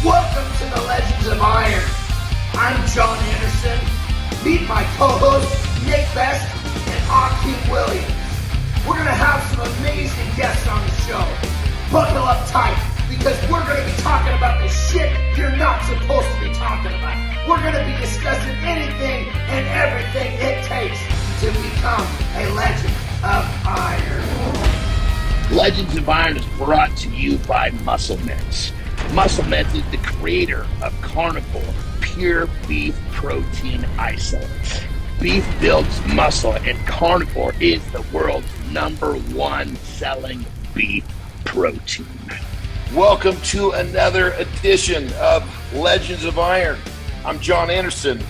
Welcome to the Legends of Iron. I'm Jon Anderson. Meet my co-hosts Nick Best and Akeem Williams. We're going to have some amazing guests on the show. Buckle up tight because we're going to be talking about the shit you're not supposed to be talking about. We're going to be discussing anything and everything it takes to become a Legend of Iron. Legends of Iron is brought to you by MuscleMeds. MuscleMeds is the creator of Carnivore Pure Beef Protein Isolates. Beef builds muscle, and Carnivore is the world's #1 selling beef protein. Welcome to another edition of Legends of Iron. I'm Jon Anderson.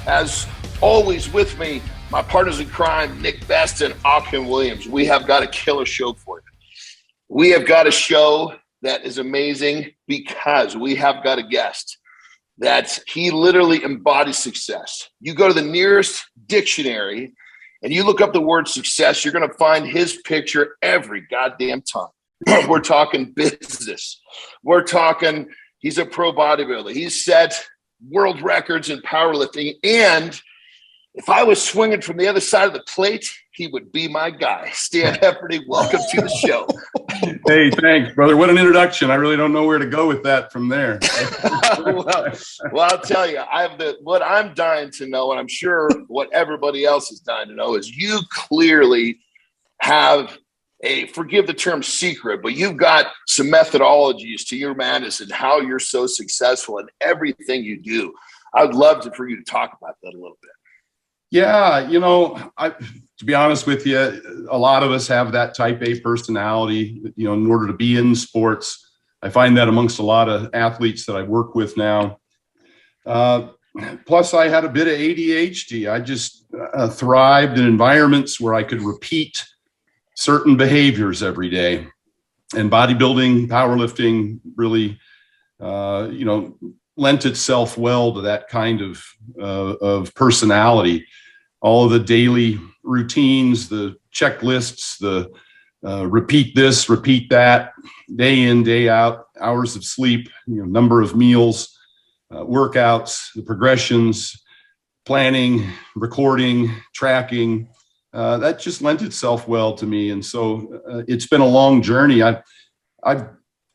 As always with me, my partners in crime, Nick Best and Akeem Williams. We have got a killer show for you. We have got a show that is amazing because we have got a guest that he literally embodies success. You go to the nearest dictionary and you look up the word success, you're going to find his picture every goddamn time. We're talking business. We're talking, he's a pro bodybuilder. He's set world records in powerlifting. And if I was swinging from the other side of the plate, he would be my guy. Stan Efferding, welcome to the show. Hey, thanks, brother. What an introduction. I really don't know where to go with that from there. well, I'll tell you, what I'm dying to know, and I'm sure what everybody else is dying to know, is you clearly have forgive the term secret, but you've got some methodologies to your madness and how you're so successful in everything you do. I'd love for you to talk about that a little bit. Yeah, to be honest with you, a lot of us have that type A personality, in order to be in sports. I find that amongst a lot of athletes that I work with now. Plus, I had a bit of ADHD. I just thrived in environments where I could repeat certain behaviors every day. And bodybuilding, powerlifting really, lent itself well to that kind of personality. All of the daily routines, the checklists, the repeat this, repeat that, day in, day out, hours of sleep, number of meals, workouts, the progressions, planning, recording, tracking, that just lent itself well to me. And so it's been a long journey. I've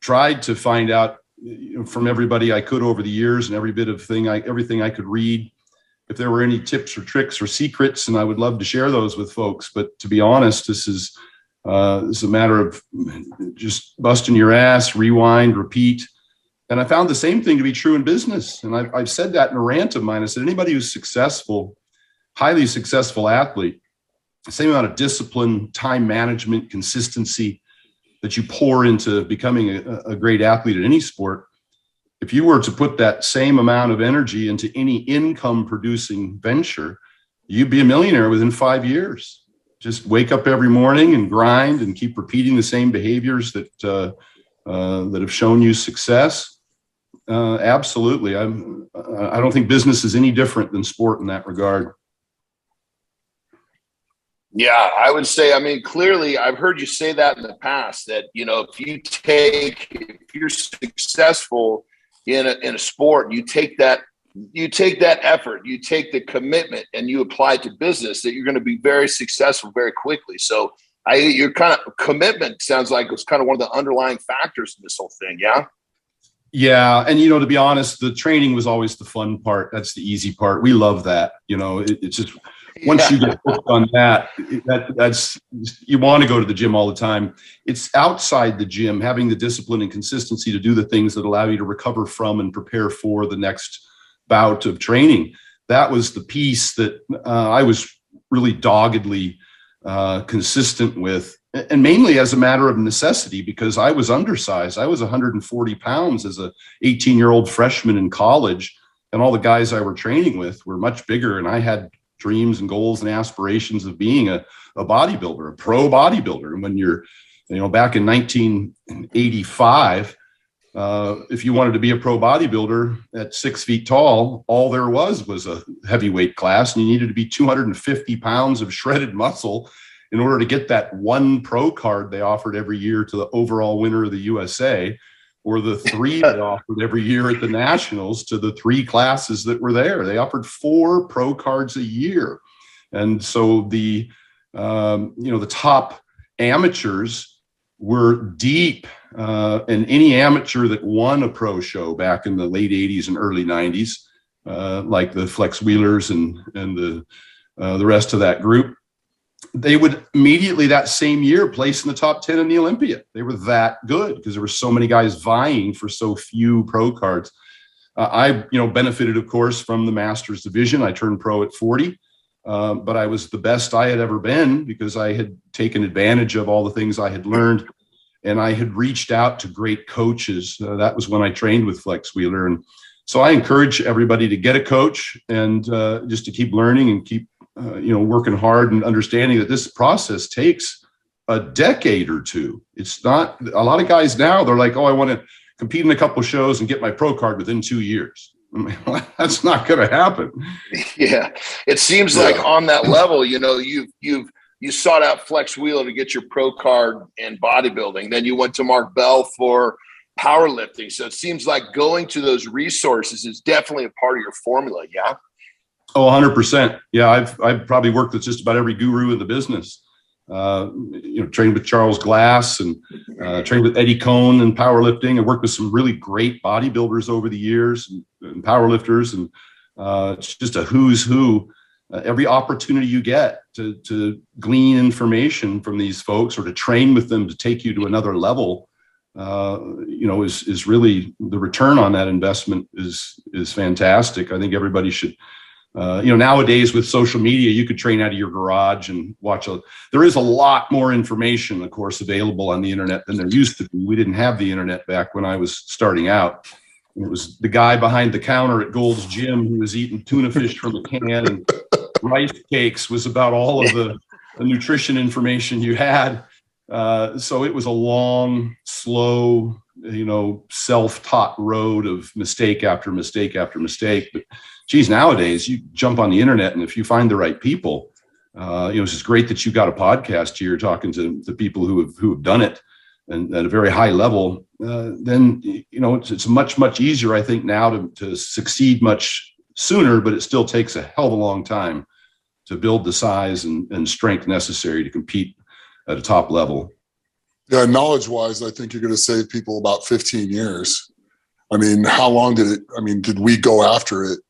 tried to find out from everybody I could over the years and everything I could read, if there were any tips or tricks or secrets, and I would love to share those with folks. But to be honest, this is a matter of just busting your ass, rewind, repeat. And I found the same thing to be true in business. And I've said that in a rant of mine. I said, anybody who's successful, highly successful athlete, the same amount of discipline, time management, consistency that you pour into becoming a great athlete in any sport, if you were to put that same amount of energy into any income producing venture, you'd be a millionaire within 5 years. Just wake up every morning and grind and keep repeating the same behaviors that have shown you success. Absolutely. I don't think business is any different than sport in that regard. Yeah, I would say, clearly I've heard you say that in the past, that, if you're successful in a sport, you take that effort, you take the commitment and you apply it to business, that you're going to be very successful very quickly. So your kind of commitment sounds like it's kind of one of the underlying factors in this whole thing. Yeah. Yeah. And, to be honest, the training was always the fun part. That's the easy part. We love that. It's just, once you get hooked on that's you want to go to the gym all the time. It's outside the gym, having the discipline and consistency to do the things that allow you to recover from and prepare for the next bout of training. That was the piece that I was really doggedly consistent with, and mainly as a matter of necessity, because I was undersized. I was 140 pounds as a 18-year-old freshman in college, and all the guys I were training with were much bigger, and I had dreams and goals and aspirations of being a bodybuilder, a pro bodybuilder. And when you're, back in 1985, if you wanted to be a pro bodybuilder at 6 feet tall, all there was a heavyweight class, and you needed to be 250 pounds of shredded muscle in order to get that one pro card they offered every year to the overall winner of the USA, or the 3 they offered every year at the nationals to the 3 classes that were there. They offered 4 pro cards a year. And so the top amateurs were deep, and any amateur that won a pro show back in the late 80s and early 90s, like the Flex Wheelers and the rest of that group, they would immediately that same year place in the top 10 in the Olympia. They were that good because there were so many guys vying for so few pro cards. I benefited, of course, from the Masters division. I turned pro at 40. But I was the best I had ever been because I had taken advantage of all the things I had learned, and I had reached out to great coaches. That was when I trained with Flex Wheeler. And so I encourage everybody to get a coach and just to keep learning and keep, working hard and understanding that this process takes a decade or two. It's not a lot of guys now. They're like, oh, I want to compete in a couple shows and get my pro card within 2 years. I mean, that's not going to happen. Yeah, it seems like on that level, you sought out Flex Wheeler to get your pro card in bodybuilding. Then you went to Mark Bell for powerlifting. So it seems like going to those resources is definitely a part of your formula. Yeah. Oh, 100%. Yeah, I've probably worked with just about every guru in the business. Trained with Charles Glass and trained with Eddie Cohn in powerlifting. I worked with some really great bodybuilders over the years and powerlifters, and it's just a who's who. Every opportunity you get to glean information from these folks or to train with them to take you to another level, is really the return on that investment is fantastic. I think everybody should. Nowadays with social media, you could train out of your garage and there is a lot more information, of course, available on the internet than there used to be. We didn't have the internet back when I was starting out. It was the guy behind the counter at Gold's Gym who was eating tuna fish from a can, and rice cakes was about all of the nutrition information you had. So it was a long, slow, self-taught road of mistake after mistake after mistake. But geez, nowadays you jump on the internet, and if you find the right people, it's just great that you got a podcast here talking to the people who have done it and at a very high level. Then it's much easier, I think, now to succeed much sooner, but it still takes a hell of a long time to build the size and strength necessary to compete at a top level. Yeah, knowledge-wise, I think you're going to save people about 15 years. I mean, how long did we go after it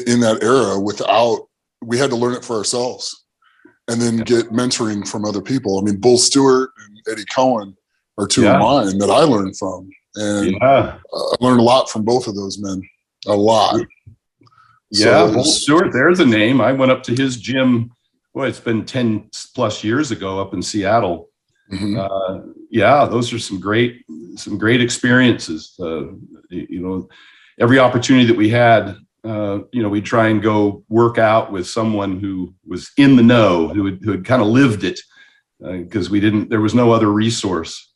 in that era we had to learn it for ourselves and then get mentoring from other people. I mean, Bull Stewart and Eddie Cohen are 2 of mine that I learned from. And I learned a lot from both of those men, a lot. Yeah, Bull Stewart, there's a name. I went up to his gym, it's been 10 plus years ago up in Seattle. Mm-hmm. Those are some great experiences. Every opportunity that we had, we'd try and go work out with someone who was in the know, who had kind of lived it, because there was no other resource.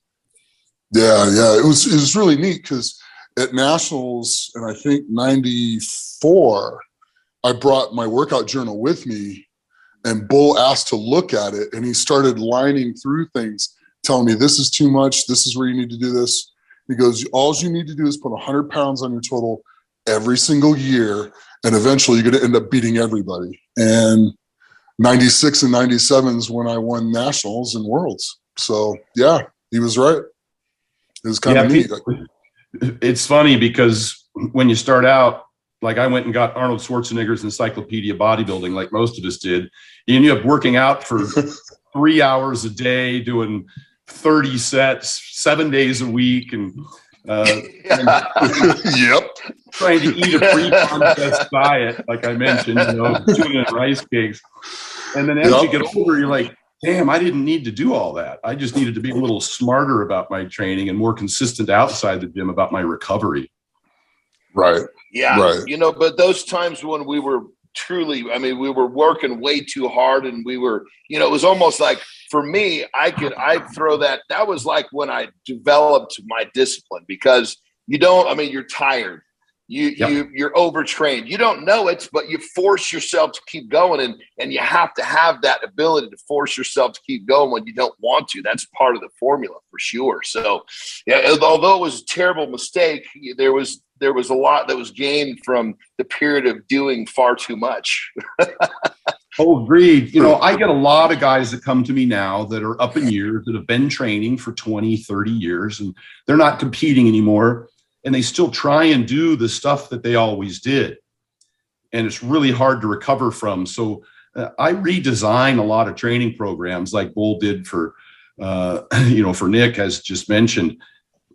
Yeah. It was really neat because at Nationals, and I think 94, I brought my workout journal with me. And Bull asked to look at it, and he started lining through things, telling me, this is too much. This is where you need to do this. He goes, all you need to do is put 100 pounds on your total every single year, and eventually you're going to end up beating everybody. And 96 and 97 is when I won Nationals and Worlds. So, yeah, he was right. It was kind of neat. It's funny because when you start out, like I went and got Arnold Schwarzenegger's Encyclopedia of Bodybuilding, like most of us did. You end up working out for 3 hours a day, doing 30 sets, 7 days a week, and trying to eat a pre-contest diet, like I mentioned, tuna and rice cakes. And then as you get older, you're like, damn, I didn't need to do all that. I just needed to be a little smarter about my training and more consistent outside the gym about my recovery. Right. Yeah. Right. But those times when we were we were working way too hard, and we were, it was almost like, for me, I'd throw that was like when I developed my discipline, because you're tired. You're overtrained. You don't know it, but you force yourself to keep going, and you have to have that ability to force yourself to keep going when you don't want to. That's part of the formula for sure. So, yeah, although it was a terrible mistake, there was a lot that was gained from the period of doing far too much. Oh, agreed. You know, I get a lot of guys that come to me now that are up in years, that have been training for 20, 30 years, and they're not competing anymore. And they still try and do the stuff that they always did. And it's really hard to recover from. So I redesign a lot of training programs like Bull did for, for Nick, as just mentioned,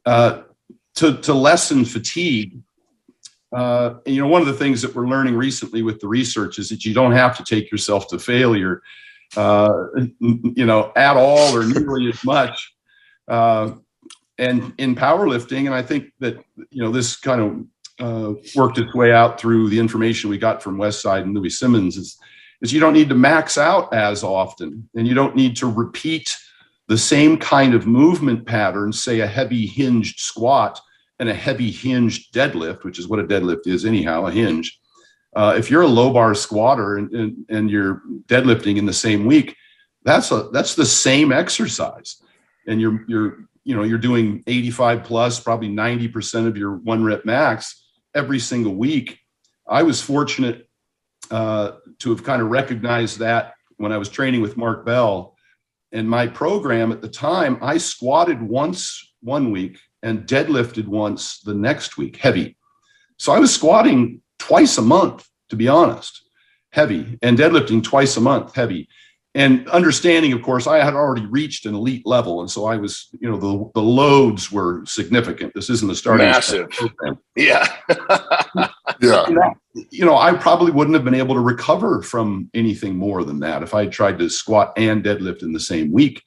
to lessen fatigue. One of the things that we're learning recently with the research is that you don't have to take yourself to failure, at all or nearly as much. And in powerlifting, and I think that, this kind of worked its way out through the information we got from Westside and Louis Simmons, is you don't need to max out as often, and you don't need to repeat the same kind of movement pattern, say a heavy hinged squat and a heavy hinged deadlift, which is what a deadlift is anyhow, a hinge. If you're a low bar squatter and you're deadlifting in the same week, that's the same exercise, and you're doing 85 plus, probably 90% of your 1 rep max every single week. I was fortunate to have kind of recognized that when I was training with Mark Bell. And my program at the time, I squatted once 1 week and deadlifted once the next week, heavy. So I was squatting twice a month, to be honest, heavy, and deadlifting twice a month, heavy. And understanding, of course, I had already reached an elite level. And so I was, the loads were significant. This isn't a starting massive program. Yeah. Yeah. I probably wouldn't have been able to recover from anything more than that if I had tried to squat and deadlift in the same week.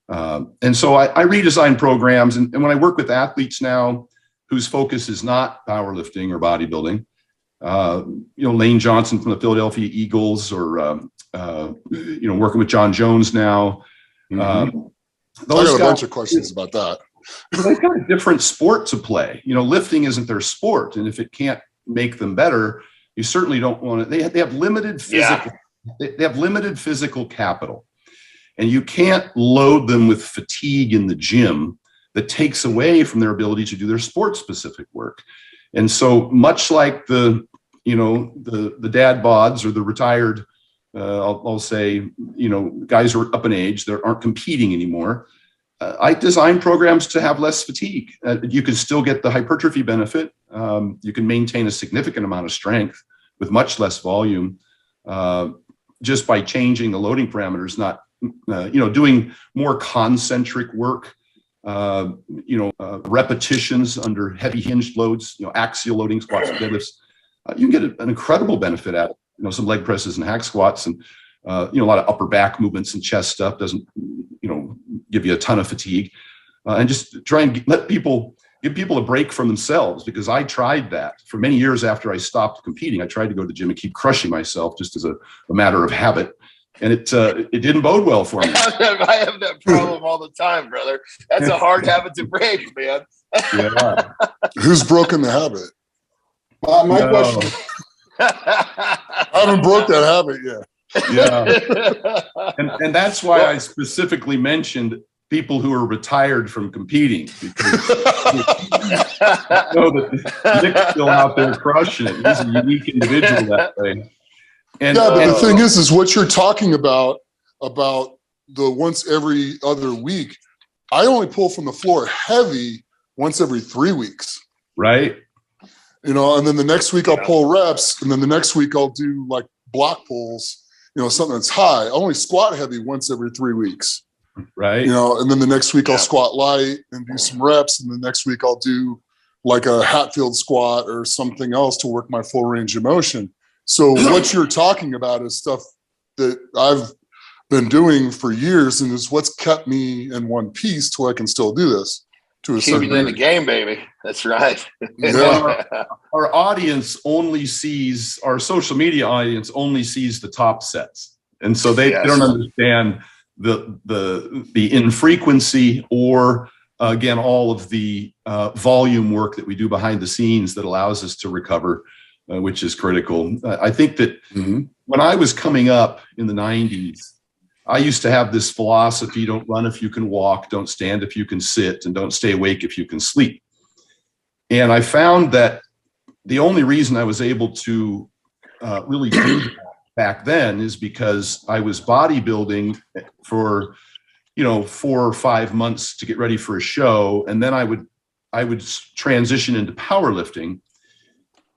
And so I redesign programs. And when I work with athletes now whose focus is not powerlifting or bodybuilding, Lane Johnson from the Philadelphia Eagles, or working with Jon Jones now. I got a bunch of questions about that. They've got a different sport to play. Lifting isn't their sport, and if it can't make them better, you certainly don't want to. They have limited physical. Yeah. They have limited physical capital, and you can't load them with fatigue in the gym that takes away from their ability to do their sport-specific work. And so, much like the dad bods or the retired, I'll say, guys who are up in age that aren't competing anymore, I design programs to have less fatigue. You can still get the hypertrophy benefit. You can maintain a significant amount of strength with much less volume, just by changing the loading parameters, not, doing more concentric work, repetitions under heavy hinged loads, axial loading, squats, and deadlifts. You can get an incredible benefit out of some leg presses and hack squats, and a lot of upper back movements and chest stuff doesn't give you a ton of fatigue, and just try and give people a break from themselves, because I tried that for many years after I stopped competing. I tried to go to the gym and keep crushing myself just as a matter of habit, and it didn't bode well for me. I have that problem all the time, brother. That's a hard habit to break, man. Yeah. Who's broken the habit? My question. I haven't broke that habit yet. Yeah. And that's why I specifically mentioned people who are retired from competing, because I know that Nick's still out there crushing it. He's a unique individual that way. And, but the thing is what you're talking about the once every other week, I only pull from the floor heavy once every 3 weeks. Right. And then the next week I'll pull reps, and then the next week I'll do like block pulls, something that's high. I only squat heavy once every 3 weeks. Right. And then the next week I'll squat light and do some reps. And the next week I'll do like a Hatfield squat or something else to work my full range of motion. So what you're talking about is stuff that I've been doing for years, and is what's kept me in one piece till I can still do this. Keeping in the game, baby. That's right. Yeah. Our audience only sees, our social media audience only sees the top sets. And so they don't understand the infrequency or again, all of the volume work that we do behind the scenes that allows us to recover, which is critical. I think that when I was coming up in the 90s, I used to have this philosophy: don't run if you can walk, don't stand if you can sit, and don't stay awake if you can sleep. And I found that the only reason I was able to really do that back then is because I was bodybuilding for 4 or 5 months to get ready for a show, and then I would transition into powerlifting,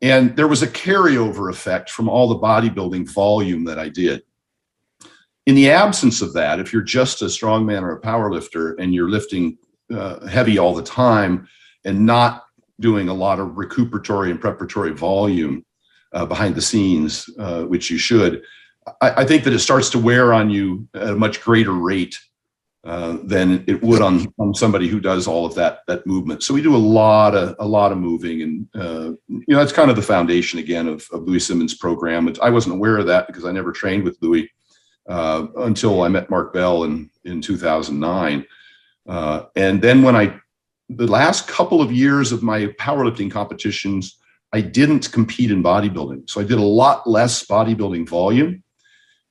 and there was a carryover effect from all the bodybuilding volume that I did. In the absence of that, if you're just a strongman or a powerlifter and you're lifting heavy all the time and not doing a lot of recuperatory and preparatory volume behind the scenes, which you should, I think that it starts to wear on you at a much greater rate than it would on somebody who does all of that movement. So we do a lot of moving, and that's kind of the foundation again of Louis Simmons' program. I wasn't aware of that because I never trained with Louis until I met Mark Bell in 2009. And then the last couple of years of my powerlifting competitions, I didn't compete in bodybuilding. So I did a lot less bodybuilding volume,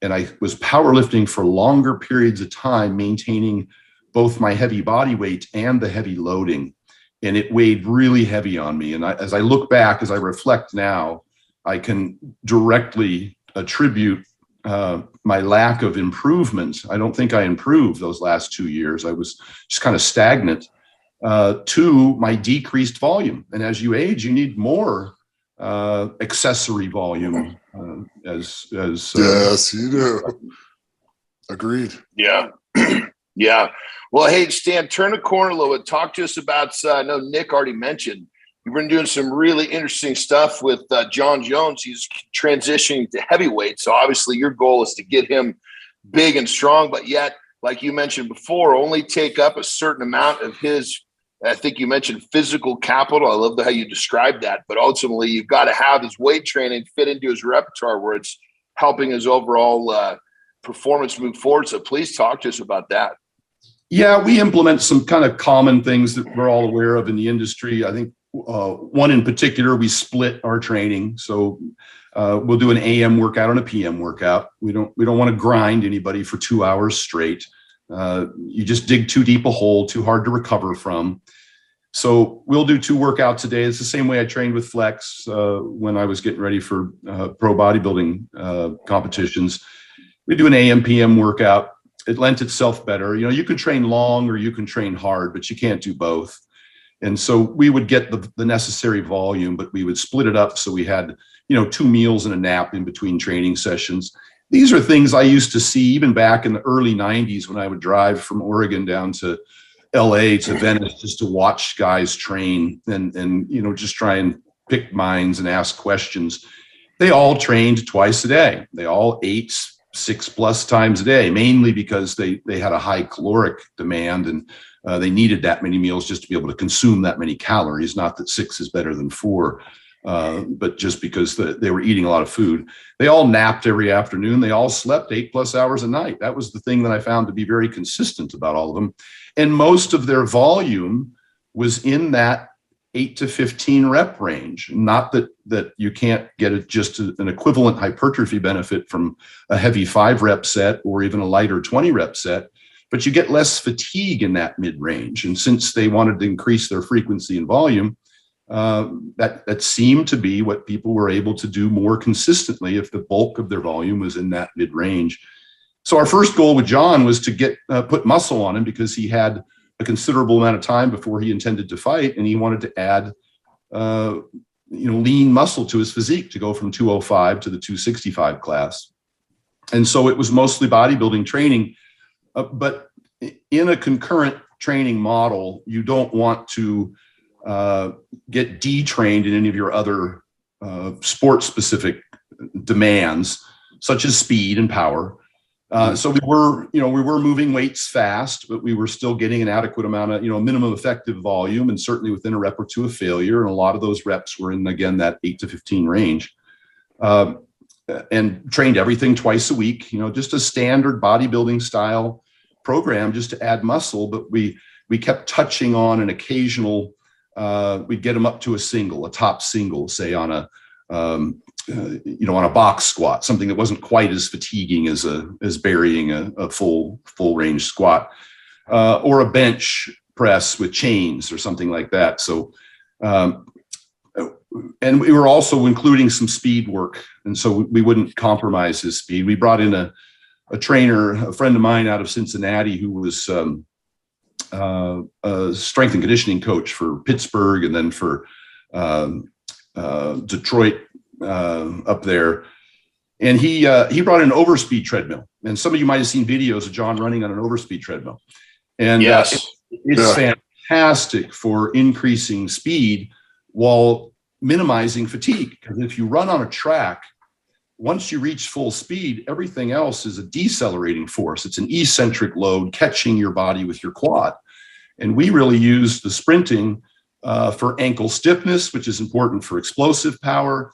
and I was powerlifting for longer periods of time, maintaining both my heavy body weight and the heavy loading. And it weighed really heavy on me. And as I look back, as I reflect now, I can directly attribute my lack of improvement. I don't think I improved those last 2 years. I was just kind of stagnant to my decreased volume. And as you age, you need more accessory volume. Yes, you do. Agreed. Yeah. Yeah. Well, hey, Stan, turn the corner a little bit. Talk to us about, I know Nick already mentioned, you've been doing some really interesting stuff with Jon Jones. He's transitioning to heavyweight. So obviously your goal is to get him big and strong, but yet, like you mentioned before, only take up a certain amount of his, I think you mentioned physical capital. I love how you described that, but ultimately you've got to have his weight training fit into his repertoire where it's helping his overall performance move forward. So please talk to us about that. Yeah, we implement some kind of common things that we're all aware of in the industry. I think one in particular, we split our training. So we'll do an AM workout and a PM workout. We don't want to grind anybody for 2 hours straight. You just dig too deep a hole, too hard to recover from. So we'll do 2 workouts a day. It's the same way I trained with Flex when I was getting ready for pro bodybuilding competitions. We do an AM PM workout. It lent itself better. You can train long or you can train hard, but you can't do both. And so we would get the necessary volume, but we would split it up. So we had, 2 meals and a nap in between training sessions. These are things I used to see even back in the early 90s when I would drive from Oregon down to LA to Venice just to watch guys train and just try and pick minds and ask questions. They all trained twice a day. They all ate 6+ times a day, mainly because they had a high caloric demand and they needed that many meals just to be able to consume that many calories. Not that 6 is better than 4, but just because they were eating a lot of food. They all napped every afternoon. They all slept 8+ hours a night. That was the thing that I found to be very consistent about all of them. And most of their volume was in that 8 to 15 rep range. Not that you can't get just an equivalent hypertrophy benefit from a heavy 5 rep set or even a lighter 20 rep set, but you get less fatigue in that mid range. And since they wanted to increase their frequency and volume, that seemed to be what people were able to do more consistently if the bulk of their volume was in that mid range. So our first goal with Jon was to put muscle on him because he had a considerable amount of time before he intended to fight, and he wanted to add lean muscle to his physique to go from 205 to the 265 class. And so it was mostly bodybuilding training, but in a concurrent training model, you don't want to get detrained in any of your other sport specific demands, such as speed and power. So we were moving weights fast, but we were still getting an adequate amount of, minimum effective volume, and certainly within a rep or two of failure. And a lot of those reps were in, again, that 8 to 15 range, and trained everything twice a week, just a standard bodybuilding style program just to add muscle. But we we kept touching on an occasional, we'd get him up to a top single, say on a, on a box squat, something that wasn't quite as fatiguing as burying a full range squat, or a bench press with chains or something like that. So, and we were also including some speed work. And so we wouldn't compromise his speed. We brought in a trainer, a friend of mine out of Cincinnati, who was a strength and conditioning coach for Pittsburgh and then for Detroit up there. And he brought in an overspeed treadmill. And some of you might have seen videos of Jon running on an overspeed treadmill. And yes, it's fantastic for increasing speed while minimizing fatigue. Because if you run on a track, once you reach full speed, everything else is a decelerating force. It's an eccentric load catching your body with your quad. And we really use the sprinting for ankle stiffness, which is important for explosive power.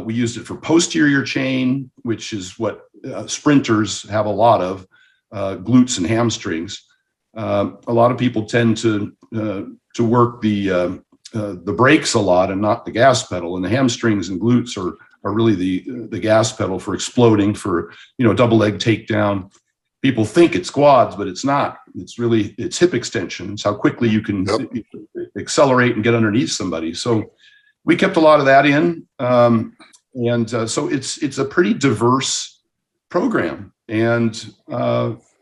We used it for posterior chain, which is what sprinters have a lot of, glutes and hamstrings. A lot of people tend to work the brakes a lot and not the gas pedal, and the hamstrings and glutes are really the gas pedal for exploding, for double leg takedown. People think it's quads, but it's not. It's hip extension. It's how quickly you can accelerate and get underneath somebody. So we kept a lot of that in, so it's a pretty diverse program. And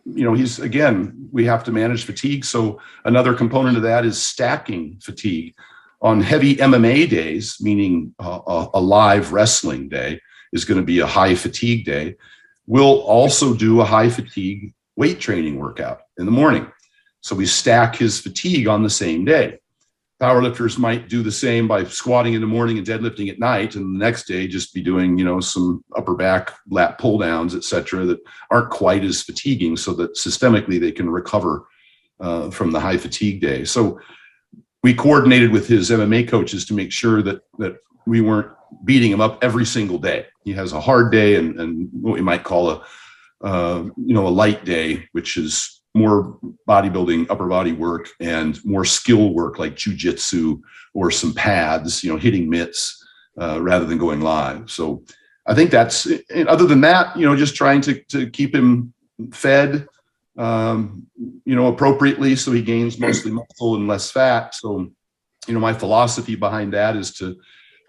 we have to manage fatigue. So another component of that is stacking fatigue. On heavy MMA days, meaning a live wrestling day is going to be a high fatigue day. We'll also do a high fatigue weight training workout in the morning. So we stack his fatigue on the same day. Powerlifters might do the same by squatting in the morning and deadlifting at night, and the next day just be doing, some upper back lat pull downs, et cetera, that aren't quite as fatiguing, so that systemically they can recover from the high fatigue day. So we coordinated with his MMA coaches to make sure that we weren't beating him up every single day. He has a hard day and what we might call a light day, which is more bodybuilding, upper body work, and more skill work like jujitsu or some pads, hitting mitts rather than going live. So I think that's, other than that, just trying to keep him fed, appropriately, so he gains mostly muscle and less fat. So, my philosophy behind that is to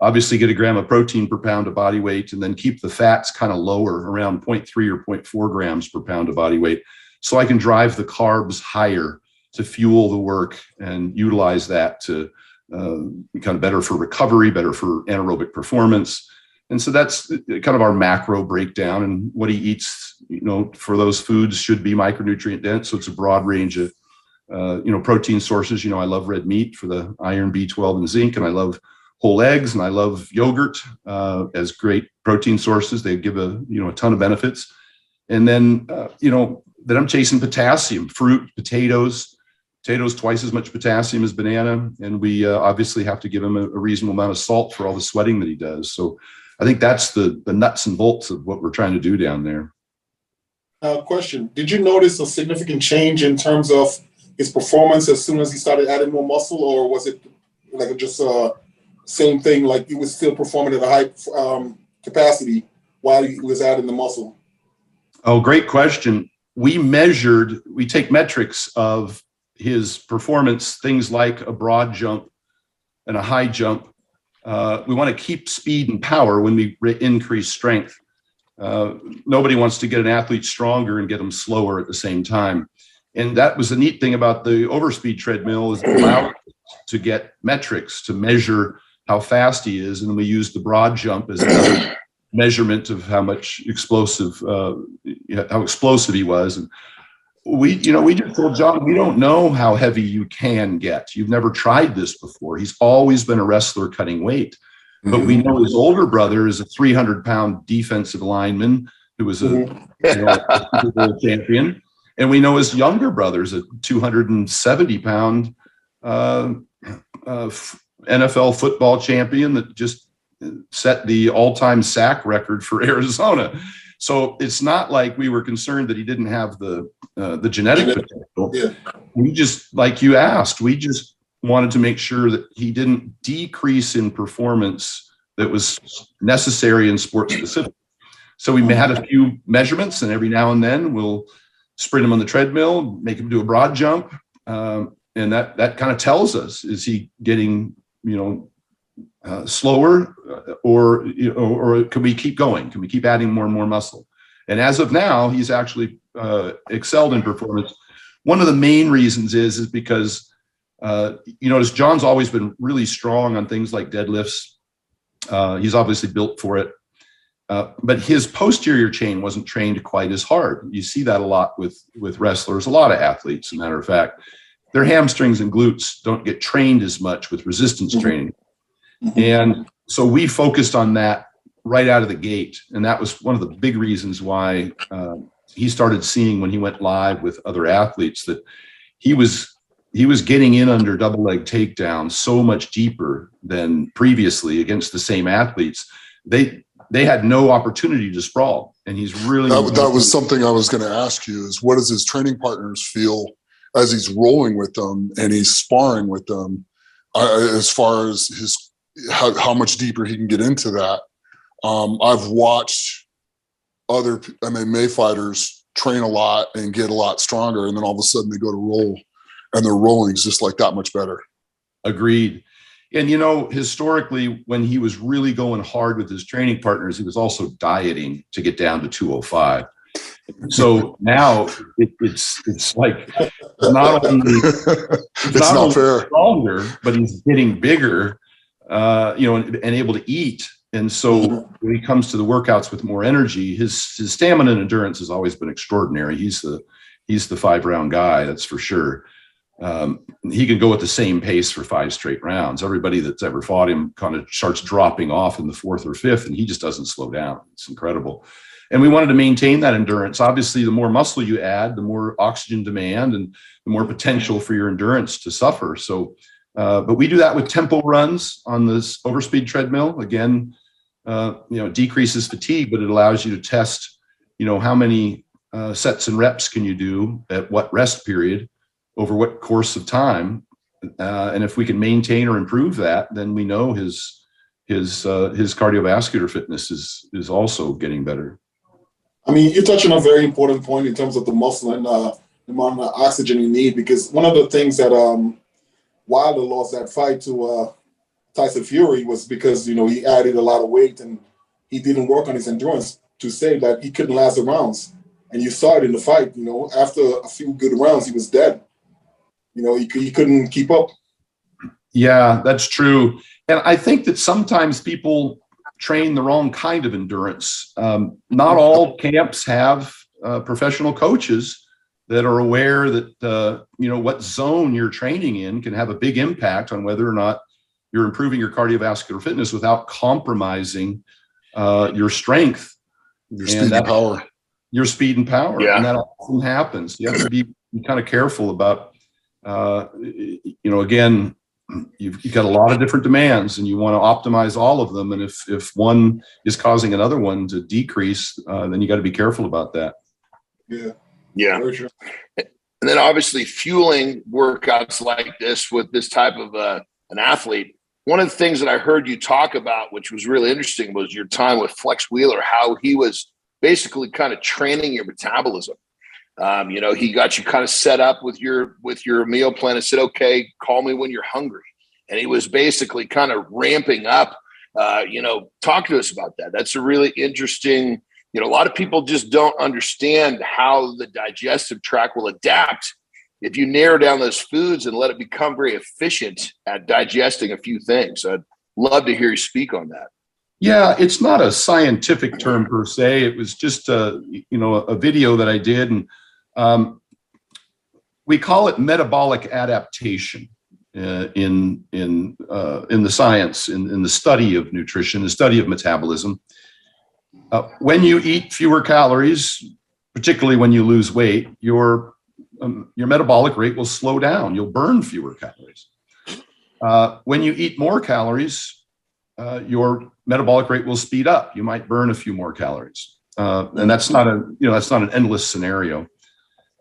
obviously get a gram of protein per pound of body weight, and then keep the fats kind of lower, around 0.3 or 0.4 grams per pound of body weight, so I can drive the carbs higher to fuel the work and utilize that to kind of better for recovery, better for anaerobic performance. And so that's kind of our macro breakdown, and what he eats, for those foods should be micronutrient dense. So it's a broad range of, protein sources. I love red meat for the iron, B12 and zinc, and I love whole eggs, and I love yogurt as great protein sources. They give a ton of benefits. And then, then I'm chasing potassium, fruit, potatoes twice as much potassium as banana. And we obviously have to give him a reasonable amount of salt for all the sweating that he does. So I think that's the nuts and bolts of what we're trying to do down there. Question. Did you notice a significant change in terms of his performance as soon as he started adding more muscle, or was it like just same thing, like he was still performing at a high capacity while he was adding the muscle? Oh, great question. We take metrics of his performance, things like a broad jump and a high jump. We want to keep speed and power when we increase strength. Nobody wants to get an athlete stronger and get them slower at the same time. And that was the neat thing about the overspeed treadmill, is it allowed us to get metrics to measure how fast he is. And we used the broad jump as another measurement of how explosive he was. And we just told Jon, we don't know how heavy you can get. You've never tried this before. He's always been a wrestler cutting weight. But we know his older brother is a 300-pound defensive lineman who was a Super Bowl champion. And we know his younger brother is a 270-pound NFL football champion that just set the all-time sack record for Arizona. So it's not like we were concerned that he didn't have the genetic potential. Yeah. We just, like you asked, we just wanted to make sure that he didn't decrease in performance that was necessary in sport specific. So we had a few measurements, and every now and then we'll sprint him on the treadmill, make him do a broad jump. And that kind of tells us, is he getting, slower, or can we keep going? Can we keep adding more and more muscle? And as of now, he's actually excelled in performance. One of the main reasons is because, notice Jon's always been really strong on things like deadlifts. He's obviously built for it. But his posterior chain wasn't trained quite as hard. You see that a lot with wrestlers, a lot of athletes, as a matter of fact. Their hamstrings and glutes don't get trained as much with resistance training. And so we focused on that right out of the gate. And that was one of the big reasons why he started seeing, when he went live with other athletes, that he was getting in under double leg takedowns so much deeper than previously against the same athletes. They had no opportunity to sprawl. And he's really... That was something I was going to ask you, is what does his training partners feel as he's rolling with them and he's sparring with them, as far as how much deeper he can get into that? I've watched other MMA fighters train a lot and get a lot stronger, and then all of a sudden they go to roll and their rolling is just like that much better. Agreed. And, historically, when he was really going hard with his training partners, he was also dieting to get down to 205. So now it's like not only it's not only fair. Stronger, but he's getting bigger, and able to eat. And so when he comes to the workouts with more energy, his stamina and endurance has always been extraordinary. He's the 5-round guy, that's for sure. He can go at the same pace for 5 straight rounds. Everybody that's ever fought him kind of starts dropping off in the 4th or 5th, and he just doesn't slow down. It's incredible. And we wanted to maintain that endurance. Obviously, the more muscle you add, the more oxygen demand and the more potential for your endurance to suffer. So, but we do that with tempo runs on this overspeed treadmill. Again, it decreases fatigue, but it allows you to test, how many sets and reps can you do at what rest period over what course of time. And if we can maintain or improve that, then we know his cardiovascular fitness is also getting better. I mean, you're touching on a very important point in terms of the muscle and the amount of oxygen you need, because one of the things that Wilder lost that fight to Tyson Fury was because, he added a lot of weight and he didn't work on his endurance to say that he couldn't last the rounds. And you saw it in the fight, after a few good rounds, he was dead. He couldn't keep up. Yeah, that's true. And I think that sometimes people train the wrong kind of endurance. Not all camps have professional coaches that are aware that, what zone you're training in can have a big impact on whether or not you're improving your cardiovascular fitness without compromising your strength. Your speed and power. Your speed and power. Yeah. And that often happens. You have to be kind of careful about, again, you've got a lot of different demands and you want to optimize all of them. And if one is causing another one to decrease, then you got to be careful about that. Yeah. Very true. And then obviously fueling workouts like this with this type of an athlete. One of the things that I heard you talk about, which was really interesting, was your time with Flex Wheeler, how he was basically kind of training your metabolism. He got you kind of set up with your meal plan and said, okay, call me when you're hungry. And he was basically kind of ramping up, talk to us about that. That's a really interesting, a lot of people just don't understand how the digestive tract will adapt if you narrow down those foods and let it become very efficient at digesting a few things. So I'd love to hear you speak on that. Yeah, it's not a scientific term per se. It was just a video that I did, and we call it metabolic adaptation in the science, in the study of nutrition, the study of metabolism. When you eat fewer calories, particularly when you lose weight, your metabolic rate will slow down. You'll burn fewer calories. When you eat more calories, your metabolic rate will speed up. You might burn a few more calories. And that's not an endless scenario.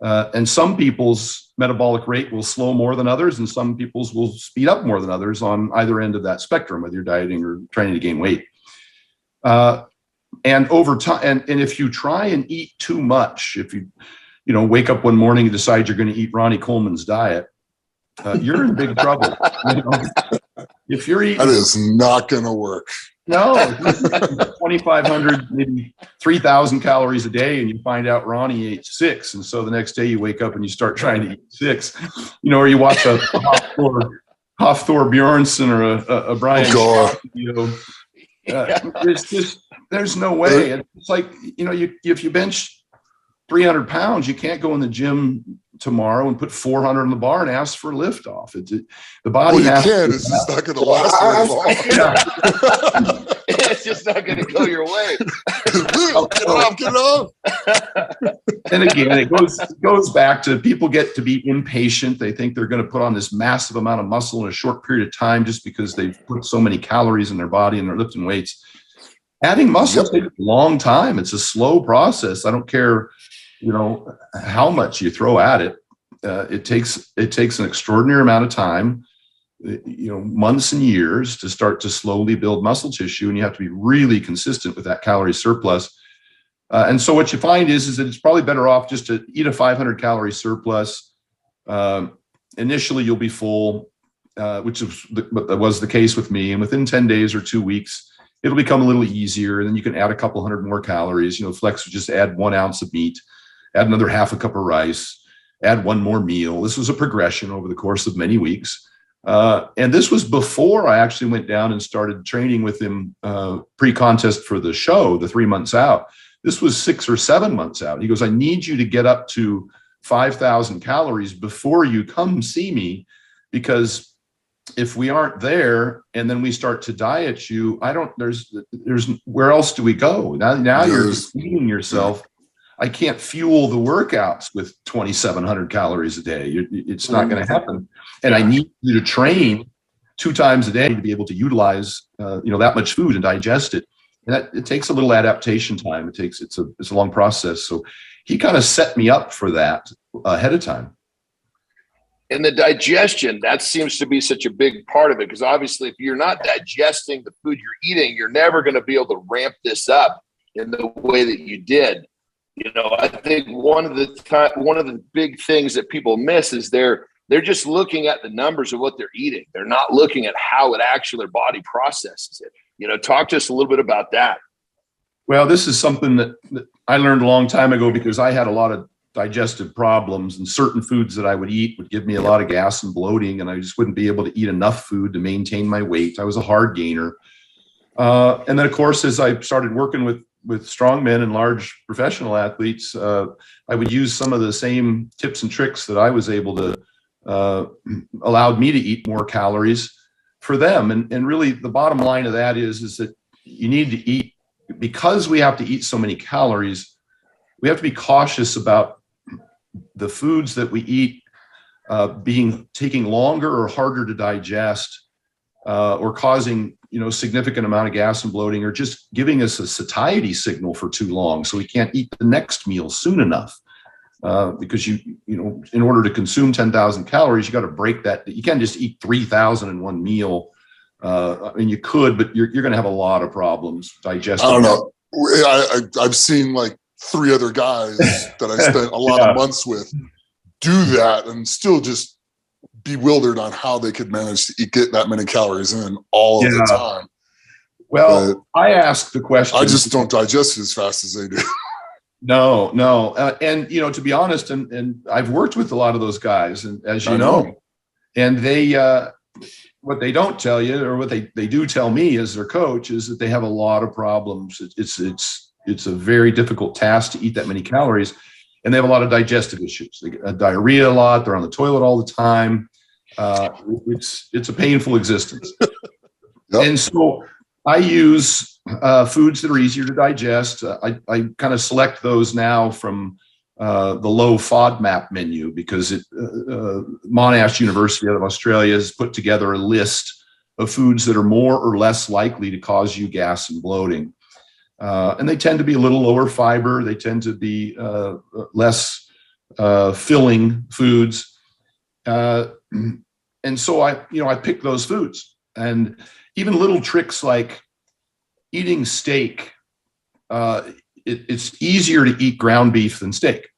And some people's metabolic rate will slow more than others, and some people's will speed up more than others on either end of that spectrum, whether you're dieting or trying to gain weight. And over time, and if you try and eat too much, if you wake up one morning and decide you're going to eat Ronnie Coleman's diet, you're in big trouble. If you're eating, that is not going to work. No, 2,500, maybe 3,000 calories a day, and you find out Ronnie ate 6, and so the next day you wake up and you start trying to eat 6, or you watch a Hafthor Bjornsson or a Brian. Oh, There's no way. It's like if you bench 300 pounds, you can't go in the gym tomorrow and put 400 on the bar and ask for a lift off. The body has to. It's just not going to last very long. It's just not going to go your way. Get it off. And again, it goes back to people get to be impatient. They think they're going to put on this massive amount of muscle in a short period of time just because they've put so many calories in their body and they're lifting weights. Adding muscle takes a long time. It's a slow process. I don't care, how much you throw at it. It takes an extraordinary amount of time, months and years to start to slowly build muscle tissue, and you have to be really consistent with that calorie surplus. And so what you find is that it's probably better off just to eat a 500 calorie surplus. Initially, you'll be full, which was the case with me, and within 10 days or 2 weeks, it'll become a little easier, and then you can add a couple hundred more calories. Flex would just add 1 ounce of meat, add another half a cup of rice, add one more meal. This was a progression over the course of many weeks. And this was before I actually went down and started training with him pre-contest for the show, the 3 months out. This was 6 or 7 months out. He goes, I need you to get up to 5,000 calories before you come see me, because if we aren't there and then we start to diet you, there's where else do we go? Now you're depleting yourself. I can't fuel the workouts with 2,700 calories a day. It's not going to happen. And I need you to train 2 times a day to be able to utilize, that much food and digest it. And it takes a little adaptation time. It's a long process. So he kind of set me up for that ahead of time. And the digestion, that seems to be such a big part of it, because obviously if you're not digesting the food you're eating, you're never going to be able to ramp this up in the way that you did. I think one of the big things that people miss is they're just looking at the numbers of what they're eating. They're not looking at how their body processes it. Talk to us a little bit about that. Well, this is something that I learned a long time ago, because I had a lot of digestive problems, and certain foods that I would eat would give me a lot of gas and bloating, and I just wouldn't be able to eat enough food to maintain my weight. I was a hard gainer. And then, of course, as I started working with strong men and large professional athletes, I would use some of the same tips and tricks that I was able to allowed me to eat more calories for them. And really the bottom line of that is that you need to eat, because we have to eat so many calories, we have to be cautious about the foods that we eat taking longer or harder to digest, or causing significant amount of gas and bloating, or just giving us a satiety signal for too long, so we can't eat the next meal soon enough. Because in order to consume 10,000 calories, you got to break that. You can't just eat 3,000 in one meal. You could, but you're going to have a lot of problems digesting. I don't know. I've seen like 3 other guys that I spent a lot of months with do that, and still just bewildered on how they could manage to get that many calories in all of the time. Well, I asked the question. I just don't digest it as fast as they do. No. And, to be honest, and I've worked with a lot of those guys, and as you know, and they, what they don't tell you, or what they do tell me as their coach, is that they have a lot of problems. It's a very difficult task to eat that many calories, and they have a lot of digestive issues. They get diarrhea a lot. They're on the toilet all the time. It's a painful existence. Yep. And so I use foods that are easier to digest. I kind of select those now from the low FODMAP menu, because Monash University out of Australia has put together a list of foods that are more or less likely to cause you gas and bloating. And they tend to be a little lower fiber. They tend to be less filling foods. And so I pick those foods. And even little tricks like eating steak, it's easier to eat ground beef than steak.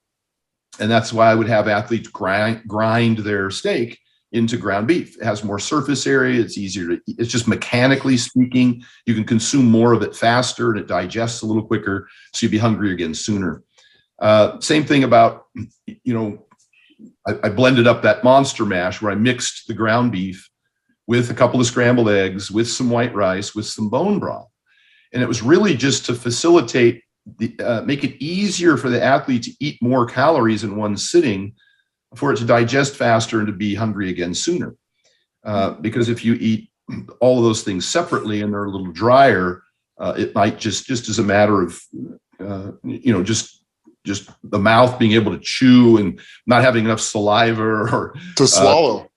And that's why I would have athletes grind their steak into ground beef. It has more surface area. It's easier to eat. It's just mechanically speaking, you can consume more of it faster and it digests a little quicker. So you'd be hungry again sooner. Same thing about, I blended up that monster mash where I mixed the ground beef with a couple of scrambled eggs, with some white rice, with some bone broth. And it was really just to facilitate make it easier for the athlete to eat more calories in one sitting, for it to digest faster and to be hungry again sooner. Because if you eat all of those things separately and they're a little drier, it might just as a matter of, just the mouth being able to chew and not having enough saliva or to swallow.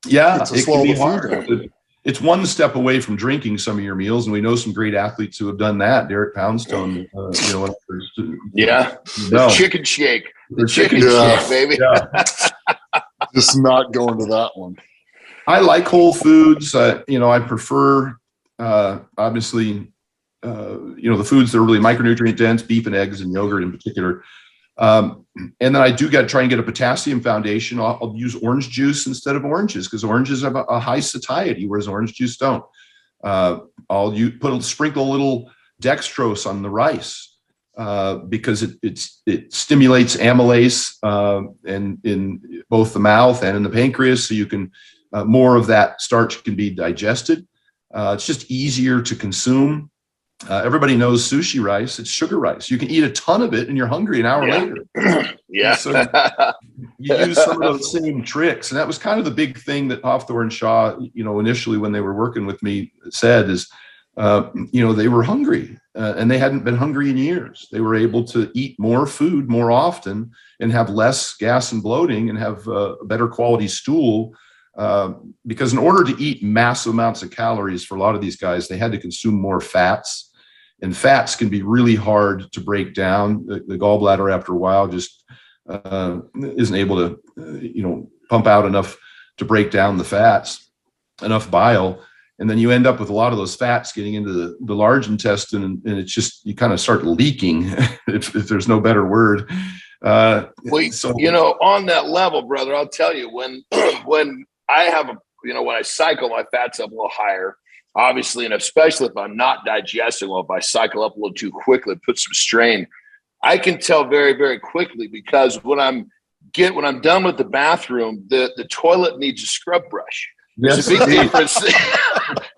Yeah, it can be hard. It's one step away from drinking some of your meals, and we know some great athletes who have done that. Derek Poundstone, the chicken shake, the chicken shake, baby. Yeah. Just not going to that one. I like whole foods. I prefer obviously the foods that are really micronutrient dense, beef and eggs and yogurt in particular. And then I do try and get a potassium foundation. I'll use orange juice instead of oranges because oranges have a high satiety, whereas orange juice don't. I'll sprinkle a little dextrose on the rice because it stimulates amylase and in both the mouth and in the pancreas, so you can more of that starch can be digested. It's just easier to consume. Everybody knows sushi rice. It's sugar rice. You can eat a ton of it and you're hungry an hour later. Yeah. So you use some of those same tricks. And that was kind of the big thing that Hofthor Shaw, initially when they were working with me said is, they were hungry and they hadn't been hungry in years. They were able to eat more food more often and have less gas and bloating and have a better quality stool. Because in order to eat massive amounts of calories for a lot of these guys, they had to consume more fats. And fats can be really hard to break down. The gallbladder, after a while, just isn't able to, pump out enough to break down the fats, enough bile. And then you end up with a lot of those fats getting into the large intestine, and it's just, you kind of start leaking, if there's no better word. On that level, brother, I'll tell you, when I have when I cycle my fats up a little higher, obviously, and especially if I'm not digesting well, if I cycle up a little too quickly, put some strain, I can tell very, very quickly, because when I'm done with the bathroom, the toilet needs a scrub brush. There's a big difference.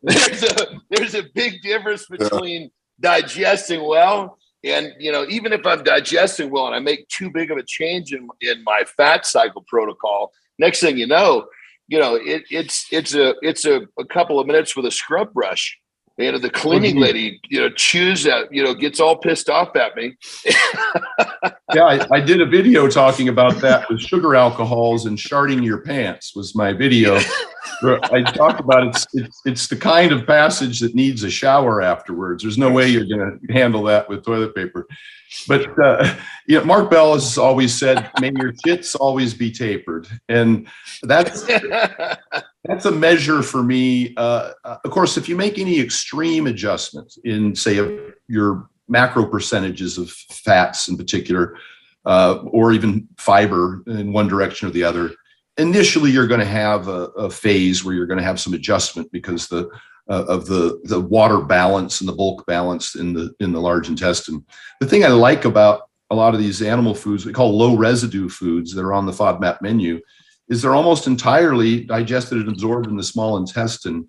There's a big difference between digesting well and, even if I'm digesting well and I make too big of a change in my fat cycle protocol, next thing you know, it's a couple of minutes with a scrub brush. The cleaning lady, chews at, gets all pissed off at me. Yeah, I did a video talking about that with sugar alcohols and sharding your pants was my video. I talked about it's the kind of passage that needs a shower afterwards. There's no way you're going to handle that with toilet paper. But Mark Bell has always said, "May your shits always be tapered," and that's a measure for me. Of course, if you make any extreme adjustments in, say, your macro percentages of fats in particular, or even fiber in one direction or the other, initially you're going to have a phase where you're going to have some adjustment because of the water balance and the bulk balance in the large intestine. The thing I like about a lot of these animal foods we call low residue foods that are on the FODMAP menu is they're almost entirely digested and absorbed in the small intestine.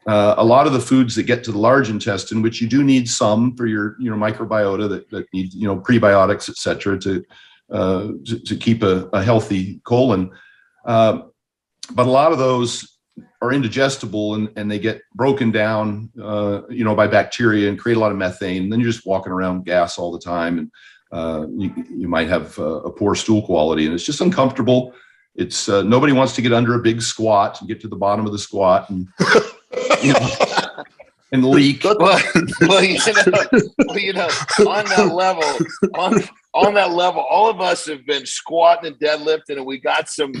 A lot of the foods that get to the large intestine, which you do need some for your microbiota that need prebiotics, et cetera, to keep a healthy colon. But a lot of those are indigestible and they get broken down, by bacteria and create a lot of methane. And then you're just walking around gas all the time, and you might have a poor stool quality, and it's just uncomfortable. It's nobody wants to get under a big squat and get to the bottom of the squat, and and leak. Well, on that level, all of us have been squatting and deadlifting, and we got some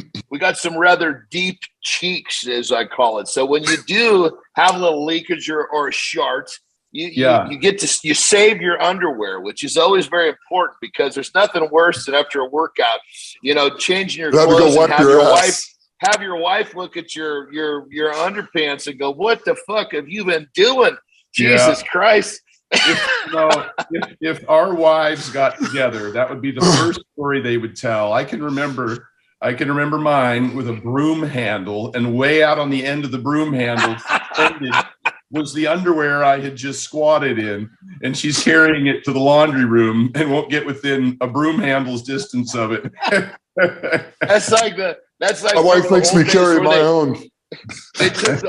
rather deep cheeks, as I call it. So when you do have a little leakage or a shart, you save your underwear, which is always very important, because there's nothing worse than after a workout, changing your clothes and have your wife look at your underpants and go, "What the fuck have you been doing? Jesus Christ." If our wives got together, that would be the first story they would tell. I can remember mine with a broom handle, and way out on the end of the broom handle was the underwear I had just squatted in, and she's carrying it to the laundry room and won't get within a broom handle's distance of it. That's like my wife makes me carry my own. They took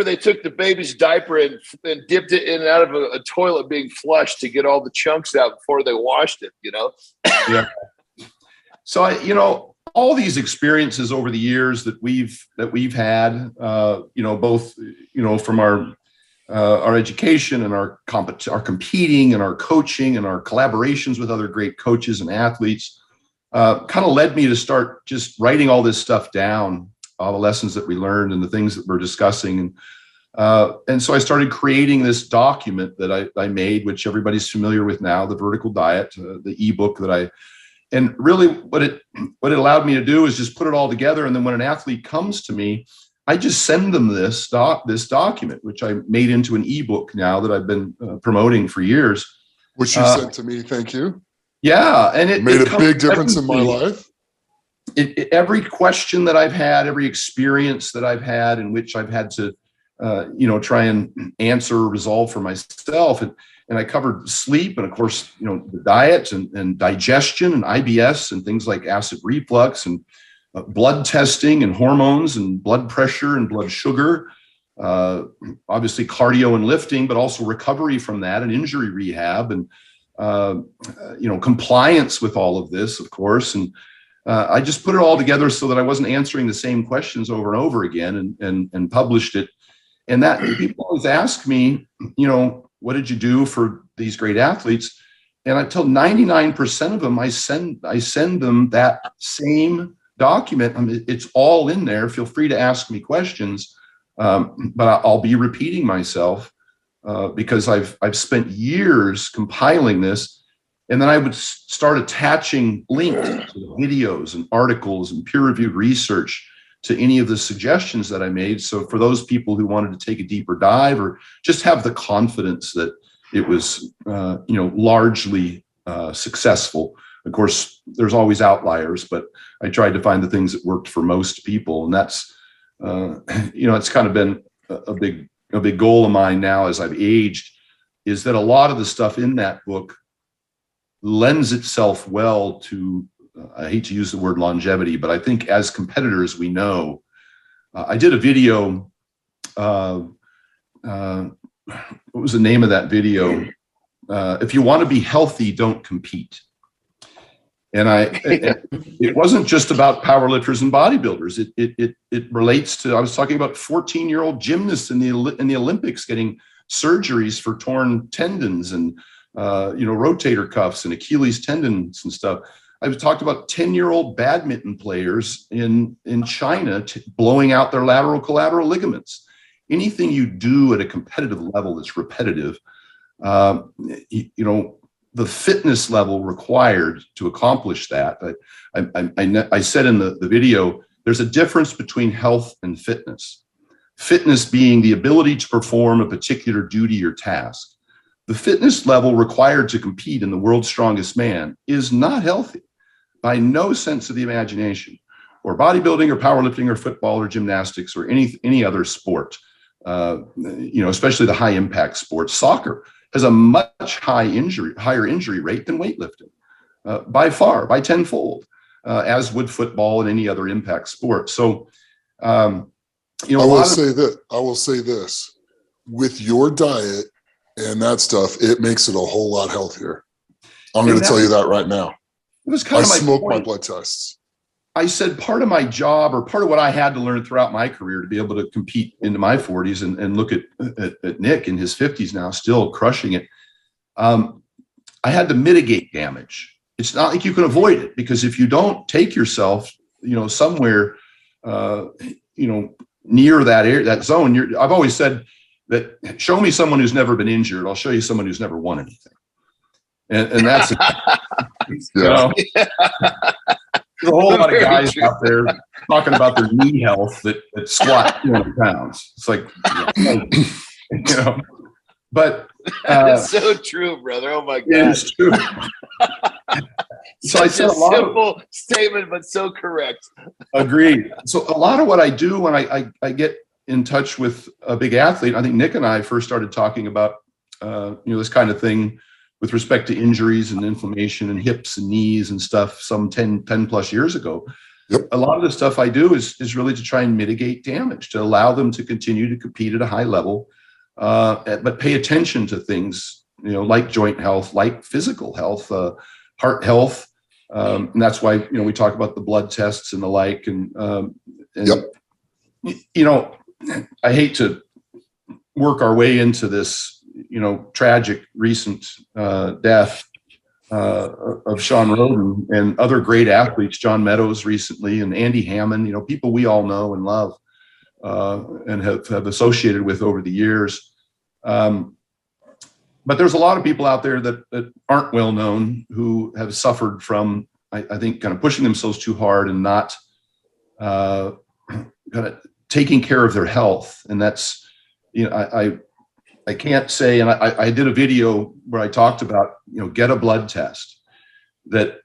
they took the baby's diaper and dipped it in and out of a toilet being flushed to get all the chunks out before they washed it, Yeah. So all these experiences over the years that we've had, both, from our education and our competing and our coaching and our collaborations with other great coaches and athletes, kind of led me to start just writing all this stuff down, all the lessons that we learned and the things that we're discussing. And so I started creating this document that I made, which everybody's familiar with now, the Vertical Diet, the ebook and really what it allowed me to do is just put it all together. And then when an athlete comes to me, I just send them this document, which I made into an ebook now that I've been promoting for years. Which you sent to me. Thank you. Yeah. And it made a big difference in my life. Every question that I've had, every experience that I've had in which I've had to, try and answer or resolve for myself. And I covered sleep and, of course, the diet and digestion and IBS and things like acid reflux and blood testing and hormones and blood pressure and blood sugar, obviously cardio and lifting, but also recovery from that and injury rehab and, compliance with all of this, of course. And I just put it all together so that I wasn't answering the same questions over and over again and published it. And that people always ask me, what did you do for these great athletes? And I tell 99% of them, I send them that same document. I mean, it's all in there. Feel free to ask me questions, but I'll be repeating myself because I've spent years compiling this. And then I would start attaching links to videos and articles and peer-reviewed research to any of the suggestions that I made. So for those people who wanted to take a deeper dive or just have the confidence that it was, largely successful. Of course, there's always outliers, but I tried to find the things that worked for most people. And that's, it's kind of been a big goal of mine now as I've aged, is that a lot of the stuff in that book lends itself well to, I hate to use the word longevity, but I think as competitors, we know, I did a video, what was the name of that video? If you want to be healthy, don't compete. And it wasn't just about powerlifters and bodybuilders. It relates to, I was talking about 14-year-old gymnasts in the Olympics getting surgeries for torn tendons and, rotator cuffs and Achilles tendons and stuff. I've talked about 10-year-old badminton players in China blowing out their lateral collateral ligaments. Anything you do at a competitive level that's repetitive, the fitness level required to accomplish that. I said in the video, there's a difference between health and fitness. Fitness being the ability to perform a particular duty or task. The fitness level required to compete in the world's strongest man is not healthy by no sense of the imagination, or bodybuilding or powerlifting or football or gymnastics or any other sport, especially the high impact sports. Soccer has a much higher injury rate than weightlifting, by far, by tenfold, as would football and any other impact sport. So, I will say this, with your diet and that stuff, it makes it a whole lot healthier. I'm going to tell you that right now. It was kind of I my smoke point. my blood tests. I said part of my job, or part of what I had to learn throughout my career to be able to compete into my 40s and look at Nick in his 50s now, still crushing it. I had to mitigate damage. It's not like you can avoid it, because if you don't take yourself, somewhere, near that area, that zone, I've always said that, show me someone who's never been injured, I'll show you someone who's never won anything. And that's, there's a whole lot of guys out there talking about their knee health that squat 200 pounds. It's like, but it's so true, brother. Oh my God. It's true. So I said a simple statement, but so correct. Agreed. So a lot of what I do when I get in touch with a big athlete, I think Nick and I first started talking about, this kind of thing with respect to injuries and inflammation and hips and knees and stuff some 10 plus years ago. Yep. A lot of the stuff I do is really to try and mitigate damage, to allow them to continue to compete at a high level, but pay attention to things, like joint health, like physical health, heart health. And that's why, we talk about the blood tests and the like. Yep. I hate to work our way into this, tragic recent death of Sean Roden and other great athletes, John Meadows recently, and Andy Hammond, people we all know and love and have associated with over the years. But there's a lot of people out there that aren't well known, who have suffered from, I think, kind of pushing themselves too hard and not kind of taking care of their health. And that's, I can't say, and I did a video where I talked about, get a blood test, that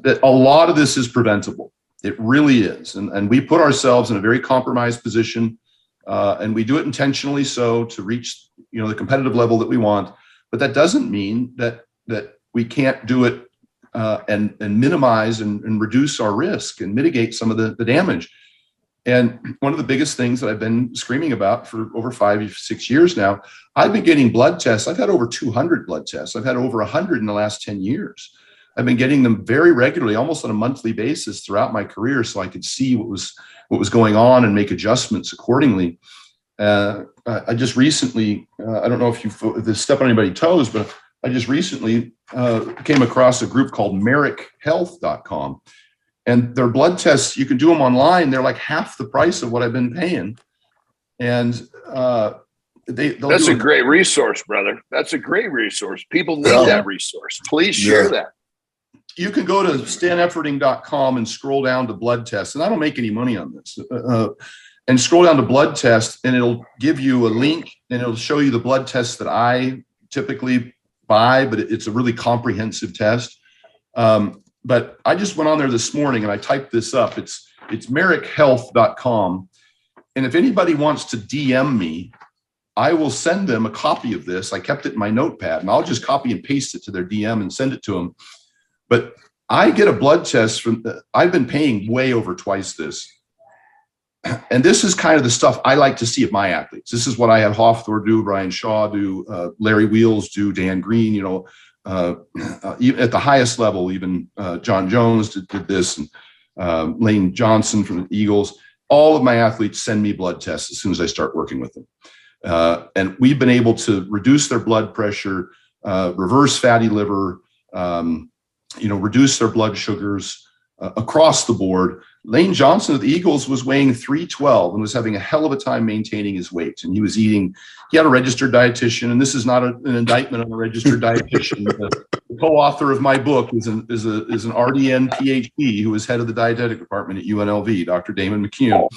a lot of this is preventable. It really is. And we put ourselves in a very compromised position, and we do it intentionally so to reach, the competitive level that we want. But that doesn't mean that we can't do it and minimize and reduce our risk and mitigate some of the damage. And one of the biggest things that I've been screaming about for over 5 or 6 years now, I've been getting blood tests. I've had over 200 blood tests. I've had over 100 in the last 10 years. I've been getting them very regularly, almost on a monthly basis throughout my career, so I could see what was going on and make adjustments accordingly. I just recently, I don't know if you step on anybody's toes, but I just recently came across a group called MerrickHealth.com. And their blood tests, you can do them online. They're like half the price of what I've been paying. And that's a great resource, brother. That's a great resource. People need that resource. Please share that. You can go to stanefferding.com and scroll down to blood tests. And I don't make any money on this. And scroll down to blood tests, and it'll give you a link, and it'll show you the blood tests that I typically buy, but it's a really comprehensive test. But I just went on there this morning and I typed this up. It's merrickhealth.com. And if anybody wants to DM me, I will send them a copy of this. I kept it in my notepad, and I'll just copy and paste it to their DM and send it to them. But I get a blood test I've been paying way over twice this. And this is kind of the stuff I like to see of my athletes. This is what I had Hofthor do, Brian Shaw do, Larry Wheels do, Dan Green, even at the highest level, even Jon Jones did this, and Lane Johnson from the Eagles. All of my athletes send me blood tests as soon as I start working with them. And we've been able to reduce their blood pressure, reverse fatty liver, reduce their blood sugars across the board. Lane Johnson of the Eagles was weighing 312 and was having a hell of a time maintaining his weight. And he had a registered dietitian, and this is not an indictment on a registered dietitian. The co-author of my book is an RDN PhD who is head of the dietetic department at UNLV, Dr. Damon McCune.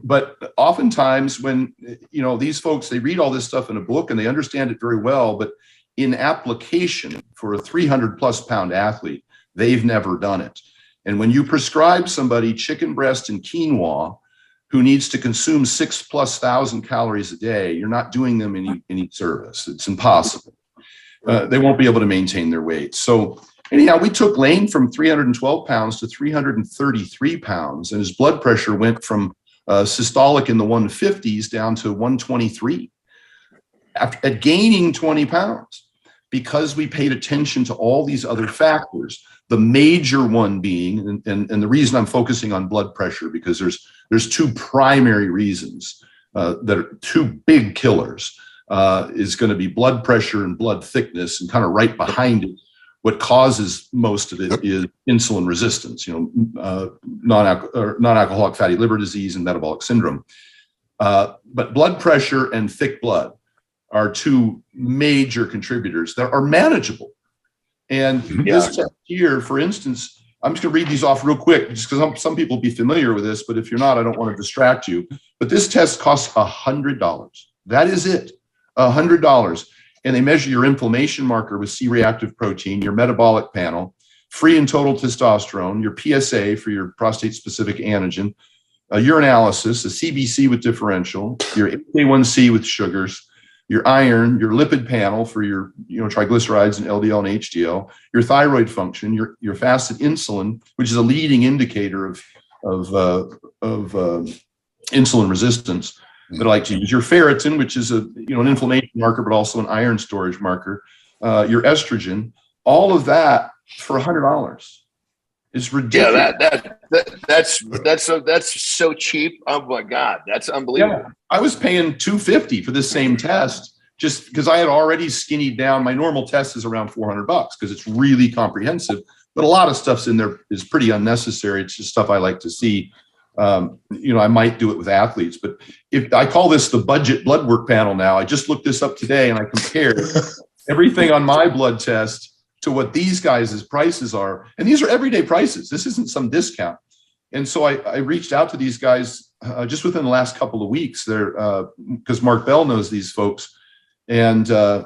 But oftentimes when, these folks, they read all this stuff in a book and they understand it very well, but in application for a 300 plus pound athlete, they've never done it. And when you prescribe somebody chicken breast and quinoa who needs to consume 6,000+ calories a day, you're not doing them any service. It's impossible. They won't be able to maintain their weight. So anyhow, we took Lane from 312 pounds to 333 pounds, and his blood pressure went from systolic in the 150s down to 123 at gaining 20 pounds. because we paid attention to all these other factors. The major one being, and the reason I'm focusing on blood pressure, because there's two primary reasons that are two big killers, is going to be blood pressure and blood thickness, and kind of right behind it, what causes most of it is insulin resistance, non-alcoholic fatty liver disease and metabolic syndrome. But blood pressure and thick blood are two major contributors that are manageable. And this test here, for instance, I'm just going to read these off real quick, just because some people will be familiar with this, but if you're not, I don't want to distract you. But this test costs $100. That is it, $100. And they measure your inflammation marker with C-reactive protein, your metabolic panel, free and total testosterone, your PSA for your prostate-specific antigen, a urinalysis, a CBC with differential, your HbA1c with sugars, your iron, your lipid panel for your triglycerides and LDL and HDL, your thyroid function, your fasted insulin, which is a leading indicator of insulin resistance that I like to use, your ferritin, which is an inflammation marker, but also an iron storage marker, your estrogen, all of that for $100. It's ridiculous. Yeah, that's so cheap. Oh my God, that's unbelievable. Yeah, I was paying $250 for this same test just because I had already skinnied down. My normal test is around $400 because it's really comprehensive, but a lot of stuff's in there is pretty unnecessary. It's just stuff I like to see. I might do it with athletes, but if I call this the budget blood work panel now, I just looked this up today and I compared everything on my blood test to what these guys' prices are. And these are everyday prices. This isn't some discount. And so I reached out to these guys just within the last couple of weeks there, because Mark Bell knows these folks. And I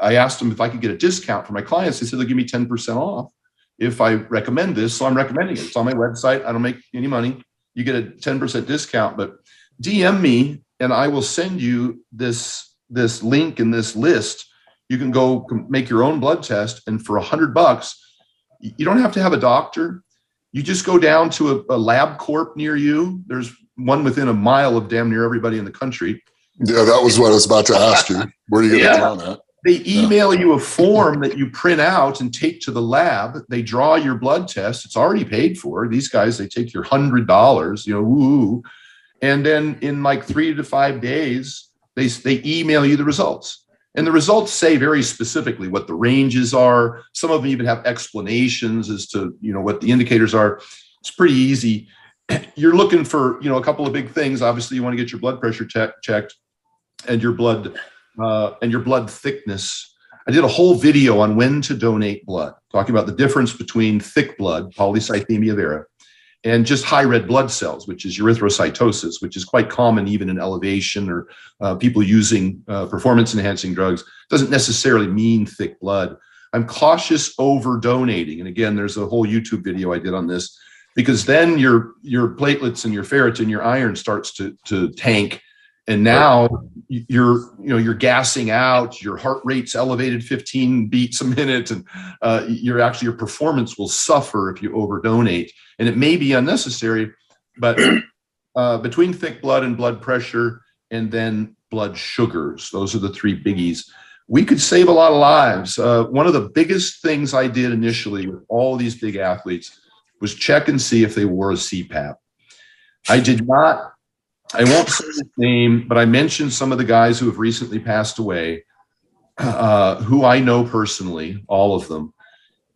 asked them if I could get a discount for my clients. They said they'll give me 10% off if I recommend this. So I'm recommending it. It's on my website. I don't make any money. You get a 10% discount, but DM me and I will send you this link and this list. You can go make your own blood test, and for $100, you don't have to have a doctor. You just go down to a LabCorp near you. There's one within a mile of damn near everybody in the country. Yeah, that was what I was about to ask you. Where do you get the count at? They email you a form that you print out and take to the lab. They draw your blood test. It's already paid for. These guys, they take your $100, and then in like 3 to 5 days, they email you the results. And the results say very specifically what the ranges are. Some of them even have explanations as to, what the indicators are. It's pretty easy. You're looking for, a couple of big things. Obviously, you want to get your blood pressure checked and your blood thickness. I did a whole video on when to donate blood, talking about the difference between thick blood, polycythemia vera, and just high red blood cells, which is erythrocytosis, which is quite common even in elevation or people using performance-enhancing drugs. Doesn't necessarily mean thick blood. I'm cautious over donating. And again, there's a whole YouTube video I did on this, because then your platelets and your ferritin, your iron starts to tank. And now you're gassing out, your heart rate's elevated 15 beats a minute, and your performance will suffer if you overdonate. And it may be unnecessary, but between thick blood and blood pressure and then blood sugars, those are the three biggies. We could save a lot of lives. One of the biggest things I did initially with all these big athletes was check and see if they wore a CPAP. I won't say his name, but I mentioned some of the guys who have recently passed away, who I know personally, all of them.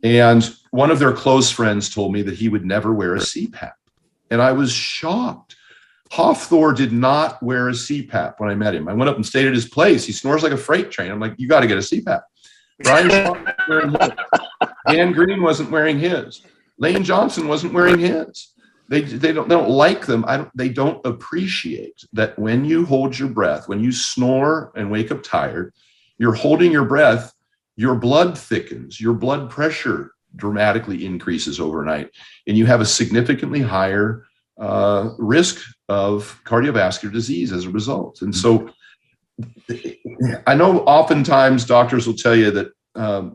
And one of their close friends told me that he would never wear a CPAP. And I was shocked. Hofthor did not wear a CPAP when I met him. I went up and stayed at his place. He snores like a freight train. I'm like, you got to get a CPAP. Brian Shaw wasn't wearing his. Dan Green wasn't wearing his. Lane Johnson wasn't wearing his. They don't like them. They don't appreciate that when you hold your breath, when you snore and wake up tired, you're holding your breath, your blood thickens, your blood pressure dramatically increases overnight, and you have a significantly higher risk of cardiovascular disease as a result. And so I know oftentimes doctors will tell you that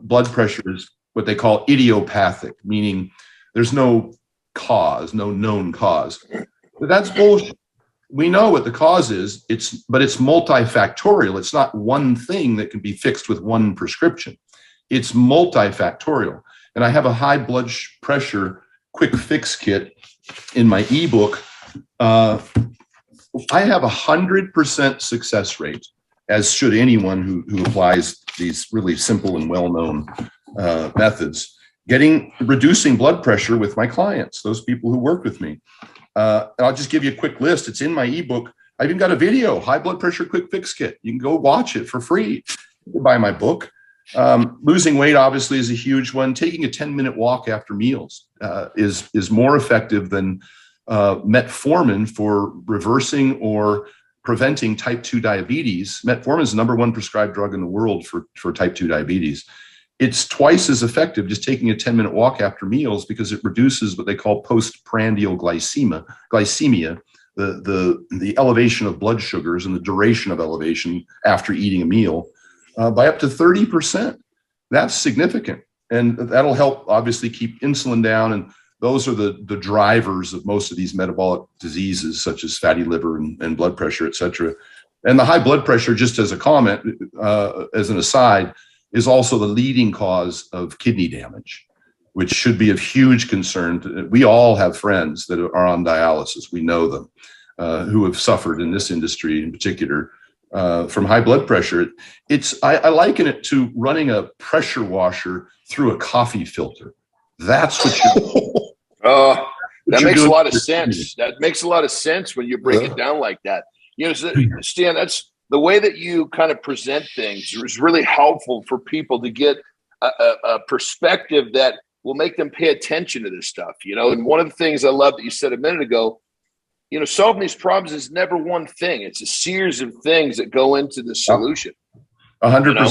blood pressure is what they call idiopathic, meaning there's no cause, no known cause. But that's bullshit. We know what the cause is, but it's multifactorial. It's not one thing that can be fixed with one prescription. it's multifactorial. And I have a high blood pressure quick fix kit in my ebook. I have 100% success rate, as should anyone who applies these really simple and well-known methods, reducing blood pressure with my clients, those people who work with me. I'll just give you a quick list. It's in my ebook. I even got a video, high blood pressure quick fix kit. You can go watch it for free. You can buy my book. Losing weight obviously is a huge one. Taking a 10-minute walk after meals is more effective than metformin for reversing or preventing type 2 diabetes. Metformin is the #1 prescribed drug in the world for type 2 diabetes. It's twice as effective just taking a 10-minute walk after meals because it reduces what they call postprandial glycemia, the elevation of blood sugars and the duration of elevation after eating a meal by up to 30%. That's significant. And that'll help obviously keep insulin down. And those are the drivers of most of these metabolic diseases, such as fatty liver and blood pressure, et cetera. And the high blood pressure, just as a comment, as an aside, is also the leading cause of kidney damage, which should be of huge concern. We all have friends that are on dialysis. We know them who have suffered in this industry in particular from high blood pressure. I liken it to running a pressure washer through a coffee filter. That's what you're that makes a lot of sense. That makes a lot of sense when you break it down like that. You know, Stan, that's the way that you kind of present things is really helpful for people to get a perspective that will make them pay attention to this stuff, you know. And one of the things I love that you said a minute ago, you know, solving these problems is never one thing. It's a series of things that go into the solution. 100%. You know?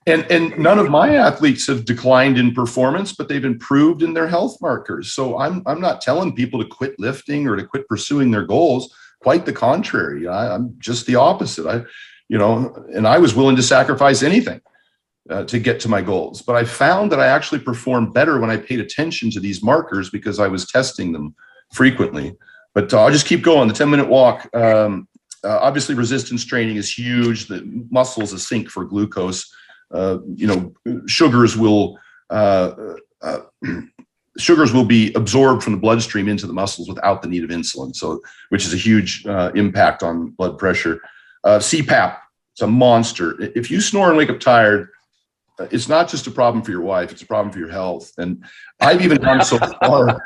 And none of my athletes have declined in performance, but they've improved in their health markers. So I'm not telling people to quit lifting or to quit pursuing their goals. Quite the contrary. I'm just the opposite. I was willing to sacrifice anything to get to my goals. But I found that I actually performed better when I paid attention to these markers because I was testing them frequently. But I'll just keep going. The 10-minute walk. Obviously, resistance training is huge. The muscle is a sink for glucose. Sugars will be absorbed from the bloodstream into the muscles without the need of insulin. So, which is a huge impact on blood pressure. CPAP, it's a monster. If you snore and wake up tired, it's not just a problem for your wife; it's a problem for your health. And I've even gone so far.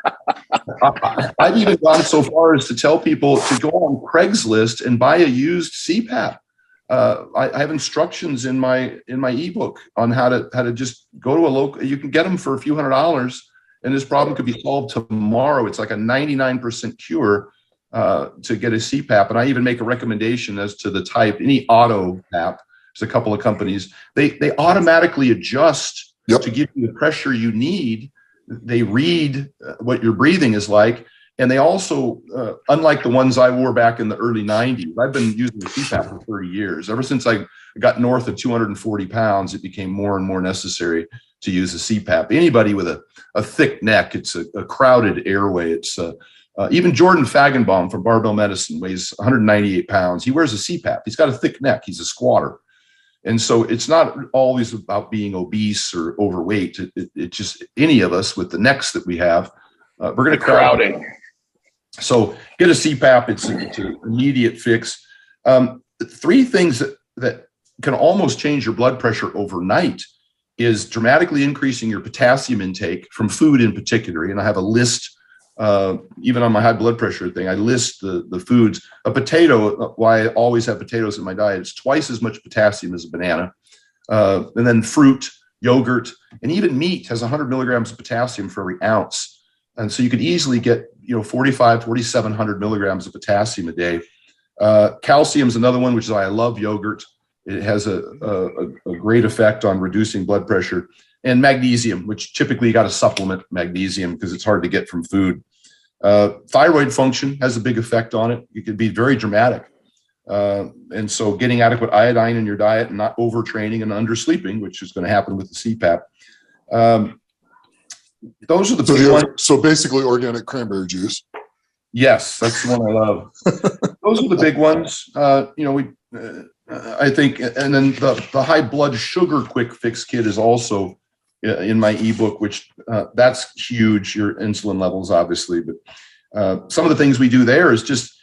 As to tell people to go on Craigslist and buy a used CPAP. I have instructions in my ebook on how to just go to a local. You can get them for a few $100s, and this problem could be solved tomorrow. It's like a 99% cure to get a CPAP. And I even make a recommendation as to the type. Any auto PAP, there's a couple of companies. They automatically adjust to give you the pressure you need. They read what your breathing is like. And they also, unlike the ones I wore back in the early 90s, I've been using the CPAP for 30 years. Ever since I got north of 240 pounds, it became more and more necessary to use a CPAP. Anybody with a thick neck, it's a crowded airway. It's even Jordan Fagenbaum from Barbell Medicine weighs 198 pounds. He wears a CPAP. He's got a thick neck. He's a squatter. And so it's not always about being obese or overweight. It's just any of us with the necks that we have, we're going to crowding. So get a CPAP. It's an immediate fix. 3 things that can almost change your blood pressure overnight is dramatically increasing your potassium intake from food in particular. And I have a list, even on my high blood pressure thing, I list the foods. A potato, why I always have potatoes in my diet, it's twice as much potassium as a banana. And then fruit, yogurt, and even meat has 100 milligrams of potassium for every ounce. And so you could easily get, 4,700 milligrams of potassium a day. Calcium is another one, which is why I love yogurt. It has a great effect on reducing blood pressure. And magnesium, which typically you got to supplement magnesium because it's hard to get from food. Thyroid function has a big effect on it. It can be very dramatic. And so getting adequate iodine in your diet and not overtraining and undersleeping, which is going to happen with the CPAP. Those are the big ones. So basically organic cranberry juice. Yes, that's the one I love. Those are the big ones. I think, and then the high blood sugar quick fix kit is also in my ebook, which that's huge. Your insulin levels, obviously, but some of the things we do there is just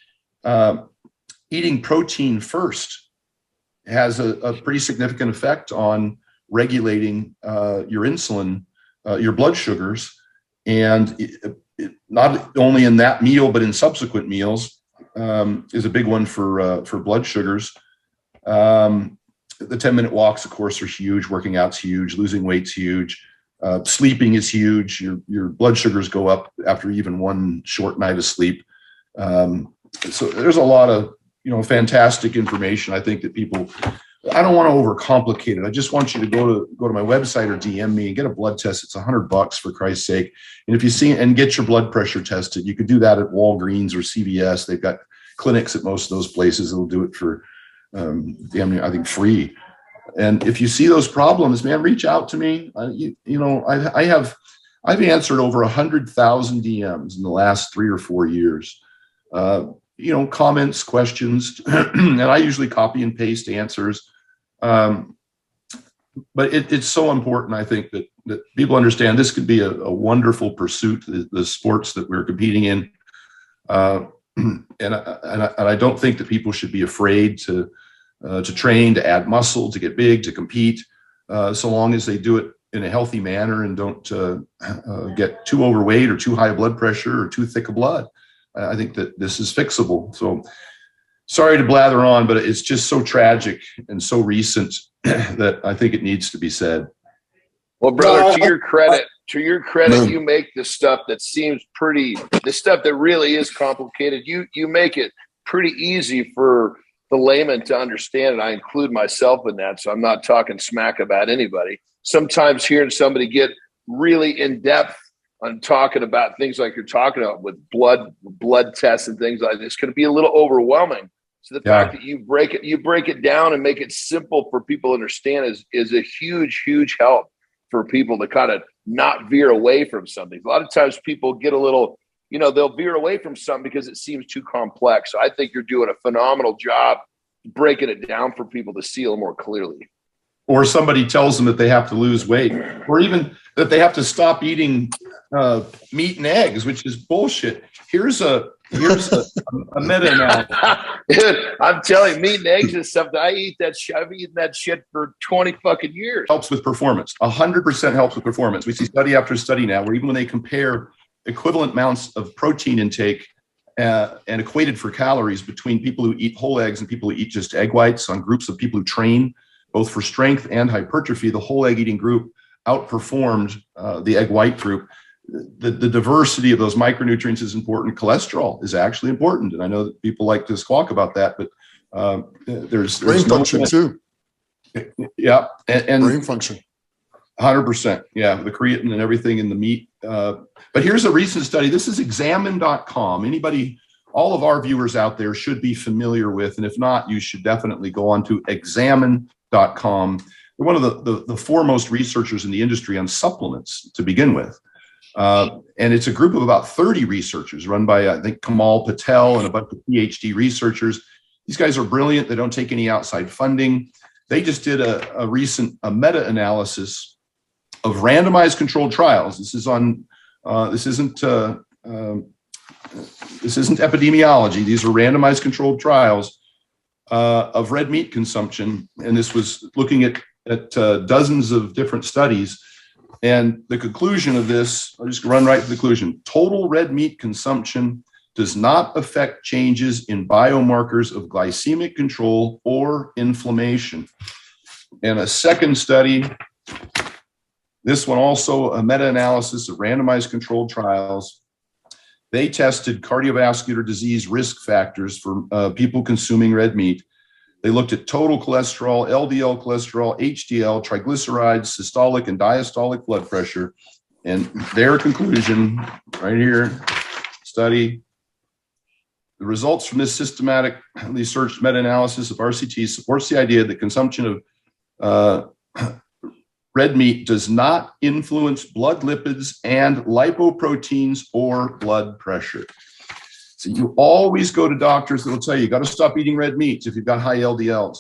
eating protein first has a pretty significant effect on regulating your insulin, your blood sugars, and not only in that meal but in subsequent meals is a big one for blood sugars. The 10-minute walks, of course, are huge. Working out's huge. Losing weight's huge. Sleeping is huge. Your blood sugars go up after even one short night of sleep. So there's a lot of fantastic information. I think that people. I don't want to overcomplicate it. I just want you to go to my website or DM me and get a blood test. It's $100 for Christ's sake. And if you see and get your blood pressure tested, you could do that at Walgreens or CVS. They've got clinics at most of those places that'll do it for I think free. And if you see those problems, man, reach out to me. I've answered over 100,000 DMs in the last 3 or 4 years. Comments, questions, and I usually copy and paste answers. But it's so important, I think, that people understand this could be a wonderful pursuit, the sports that we're competing in. And I don't think that people should be afraid to train, to add muscle, to get big, to compete, so long as they do it in a healthy manner and don't get too overweight or too high blood pressure or too thick of blood. I think that this is fixable. So sorry to blather on, but it's just so tragic and so recent that I think it needs to be said. Well, brother, to your credit, you make the stuff that seems the stuff that really is complicated. You make it pretty easy for the layman to understand, and I include myself in that. So I'm not talking smack about anybody. Sometimes hearing somebody get really in depth on talking about things like you're talking about with blood tests and things like this can be a little overwhelming. So the fact that you break it down and make it simple for people to understand is a huge, huge help for people to kind of not veer away from something. A lot of times people get a little, they'll veer away from something because it seems too complex. So I think you're doing a phenomenal job breaking it down for people to see a little more clearly. Or somebody tells them that they have to lose weight, or even that they have to stop eating meat and eggs, which is bullshit. Here's a meta-analysis. Dude, I'm telling you, meat and eggs is something I eat that shit. I've eaten that shit for 20 fucking years. Helps with performance. 100% helps with performance. We see study after study now where even when they compare equivalent amounts of protein intake and equated for calories between people who eat whole eggs and people who eat just egg whites on groups of people who train both for strength and hypertrophy, the whole egg eating group outperformed the egg white group. The diversity of those micronutrients is important. Cholesterol is actually important. And I know that people like to squawk about that, but there's brain function too. Yeah. And brain function. 100%. Yeah. The creatine and everything in the meat. But here's a recent study. This is examine.com. Anybody, all of our viewers out there should be familiar with, and if not, you should definitely go on to examine.com. They're one of the foremost researchers in the industry on supplements to begin with. And it's a group of about 30 researchers run by, I think, Kamal Patel and a bunch of PhD researchers. These guys are brilliant. They don't take any outside funding. They just did a recent meta-analysis of randomized controlled trials. This isn't epidemiology. These are randomized controlled trials of red meat consumption. And this was looking at dozens of different studies. And the conclusion of this, I'll just run right to the conclusion. Total red meat consumption does not affect changes in biomarkers of glycemic control or inflammation. And a second study, this one also a meta-analysis of randomized controlled trials. They tested cardiovascular disease risk factors for people consuming red meat. They looked at total cholesterol, LDL cholesterol, HDL, triglycerides, systolic and diastolic blood pressure. And their conclusion right here, study, the results from this systematically searched meta-analysis of RCT supports the idea that consumption of red meat does not influence blood lipids and lipoproteins or blood pressure. So you always go to doctors that will tell you, you got to stop eating red meats if you've got high LDLs.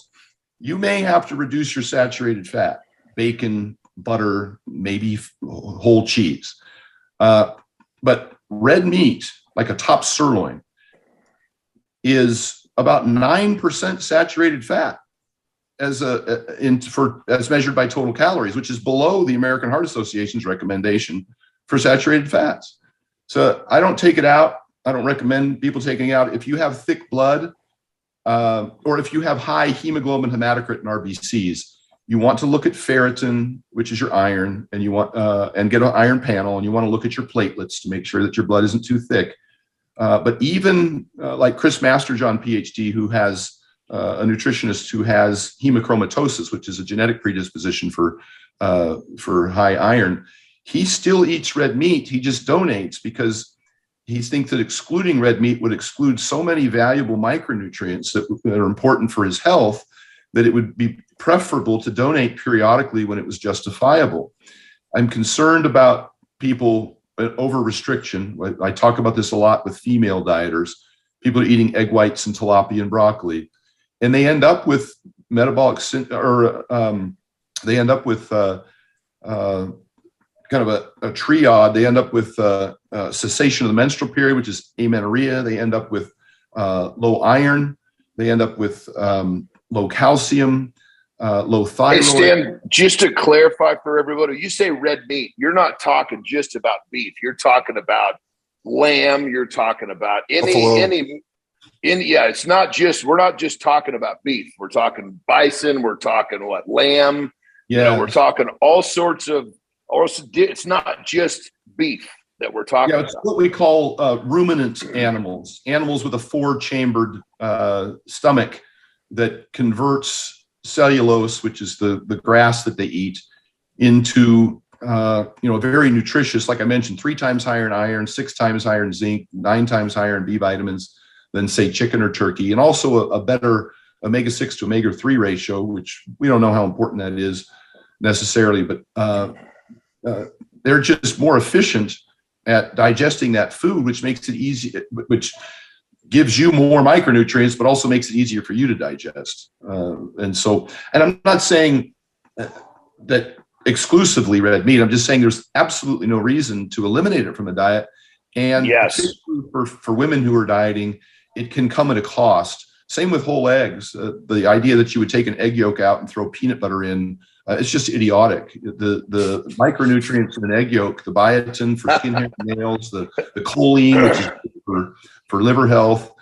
you may have to reduce your saturated fat, bacon, butter, maybe whole cheese. But red meat, like a top sirloin, is about 9% saturated fat as measured by total calories, which is below the American Heart Association's recommendation for saturated fats. So I don't take it out. I don't recommend people taking it out. If you have thick blood, or if you have high hemoglobin, hematocrit, and RBCs, you want to look at ferritin, which is your iron, and you want and get an iron panel, and you want to look at your platelets to make sure that your blood isn't too thick. But even like Chris Masterjohn, PhD, who has a nutritionist who has hemochromatosis, which is a genetic predisposition for high iron, he still eats red meat. He just donates because he thinks that excluding red meat would exclude so many valuable micronutrients that are important for his health that it would be preferable to donate periodically when it was justifiable. I'm concerned about people over restriction. I talk about this a lot with female dieters. People are eating egg whites and tilapia and broccoli, and they end up with metabolic they end up with kind of a triad. They end up with cessation of the menstrual period, which is amenorrhea. They end up with low iron. They end up with low calcium, low thyroid. Hey, Stan, just to clarify for everybody, you say red meat, you're not talking just about beef. You're talking about lamb. You're talking about it's not just, we're not just talking about beef. We're talking bison. We're talking lamb. Yeah. We're talking all sorts of, it's not just beef that we're talking about. It's what we call ruminant animals with a 4-chambered stomach that converts cellulose, which is the grass that they eat, into very nutritious, like I mentioned, 3 times higher in iron, 6 times higher in zinc, 9 times higher in B vitamins than, say, chicken or turkey, and also a better omega-6 to omega-3 ratio, which we don't know how important that is necessarily, but they're just more efficient at digesting that food, which makes it easy, which gives you more micronutrients, but also makes it easier for you to digest. And I'm not saying that exclusively red meat. I'm just saying there's absolutely no reason to eliminate it from the diet. And yes, for women who are dieting, it can come at a cost. Same with whole eggs. The idea that you would take an egg yolk out and throw peanut butter in, it's just idiotic. The micronutrients in an egg yolk, the biotin for skin, hair, and nails, the choline, which is for liver health,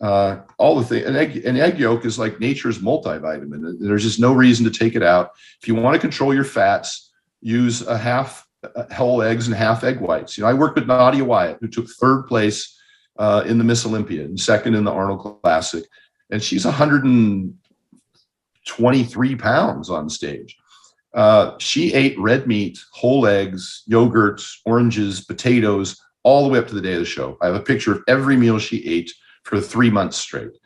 all the things. An egg yolk is like nature's multivitamin. There's just no reason to take it out. If you want to control your fats, use a half whole eggs and half egg whites. I worked with Nadia Wyatt, who took 3rd place in the Miss Olympia and 2nd in the Arnold Classic. And she's 123 pounds on stage. She ate red meat, whole eggs, yogurt, oranges, potatoes, all the way up to the day of the show. I have a picture of every meal she ate for 3 months straight.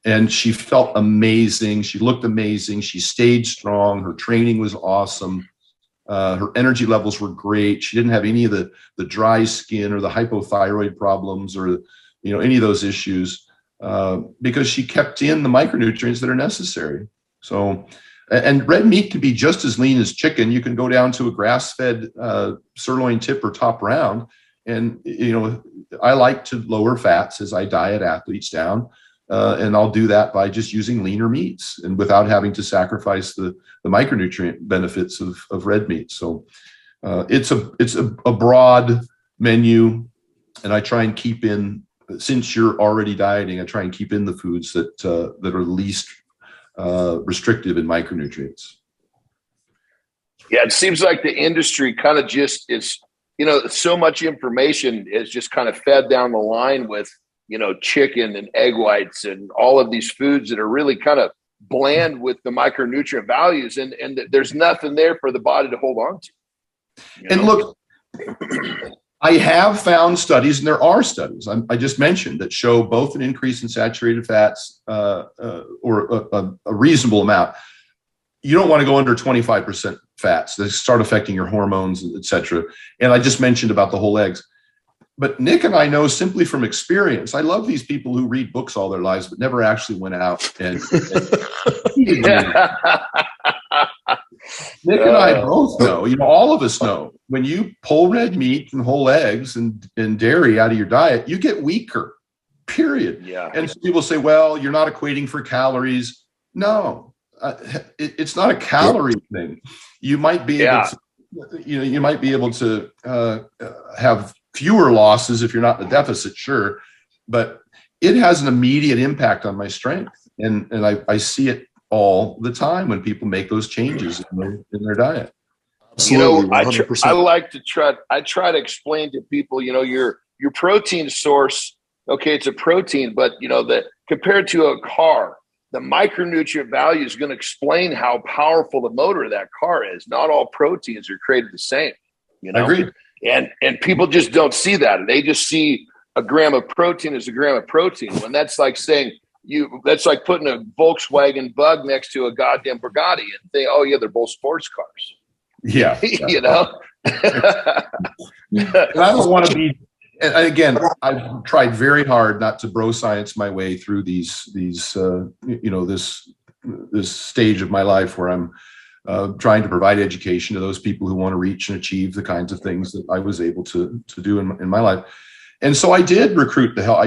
And she felt amazing. She looked amazing. She stayed strong. Her training was awesome. Her energy levels were great. She didn't have any of the dry skin or the hypothyroid problems or any of those issues. Because she kept in the micronutrients that are necessary. So, and red meat can be just as lean as chicken. You can go down to a grass-fed sirloin tip or top round. And, I like to lower fats as I diet athletes down. And I'll do that by just using leaner meats and without having to sacrifice the micronutrient benefits of red meat. So it's a broad menu, and I try and keep in, since you're already dieting, I try and keep in the foods that are least restrictive in micronutrients. Yeah, it seems like the industry kind of just is, so much information is just kind of fed down the line with, chicken and egg whites and all of these foods that are really kind of bland with the micronutrient values. And there's nothing there for the body to hold on to. And look, I have found studies, and there are studies I just mentioned that show both an increase in saturated fats or a reasonable amount. You don't want to go under 25% fats. They start affecting your hormones, et cetera. And I just mentioned about the whole eggs. But Nick and I know simply from experience. I love these people who read books all their lives, but never actually went out and needed me. Nick and I both know, all of us know, when you pull red meat and whole eggs and dairy out of your diet, you get weaker, period. Yeah. And so people say, well, you're not equating for calories. No, it's not a calorie thing. You might be able to, you might be able to have fewer losses if you're not in a deficit, sure, but it has an immediate impact on my strength. And I see it all the time when people make those changes in their diet. Absolutely, I like to try to explain to people, your protein source, okay, it's a protein, but that compared to a car, the micronutrient value is going to explain how powerful the motor of that car is. Not all proteins are created the same, I agree. And people just don't see that. They just see a gram of protein as a gram of protein. When that's like saying that's like putting a Volkswagen Bug next to a goddamn Bugatti and think, oh yeah, they're both sports cars. Yeah. And I don't want to be. And again, I've tried very hard not to bro science my way through this stage of my life where I'm trying to provide education to those people who want to reach and achieve the kinds of things that I was able to do in my life. And so I did recruit the hell.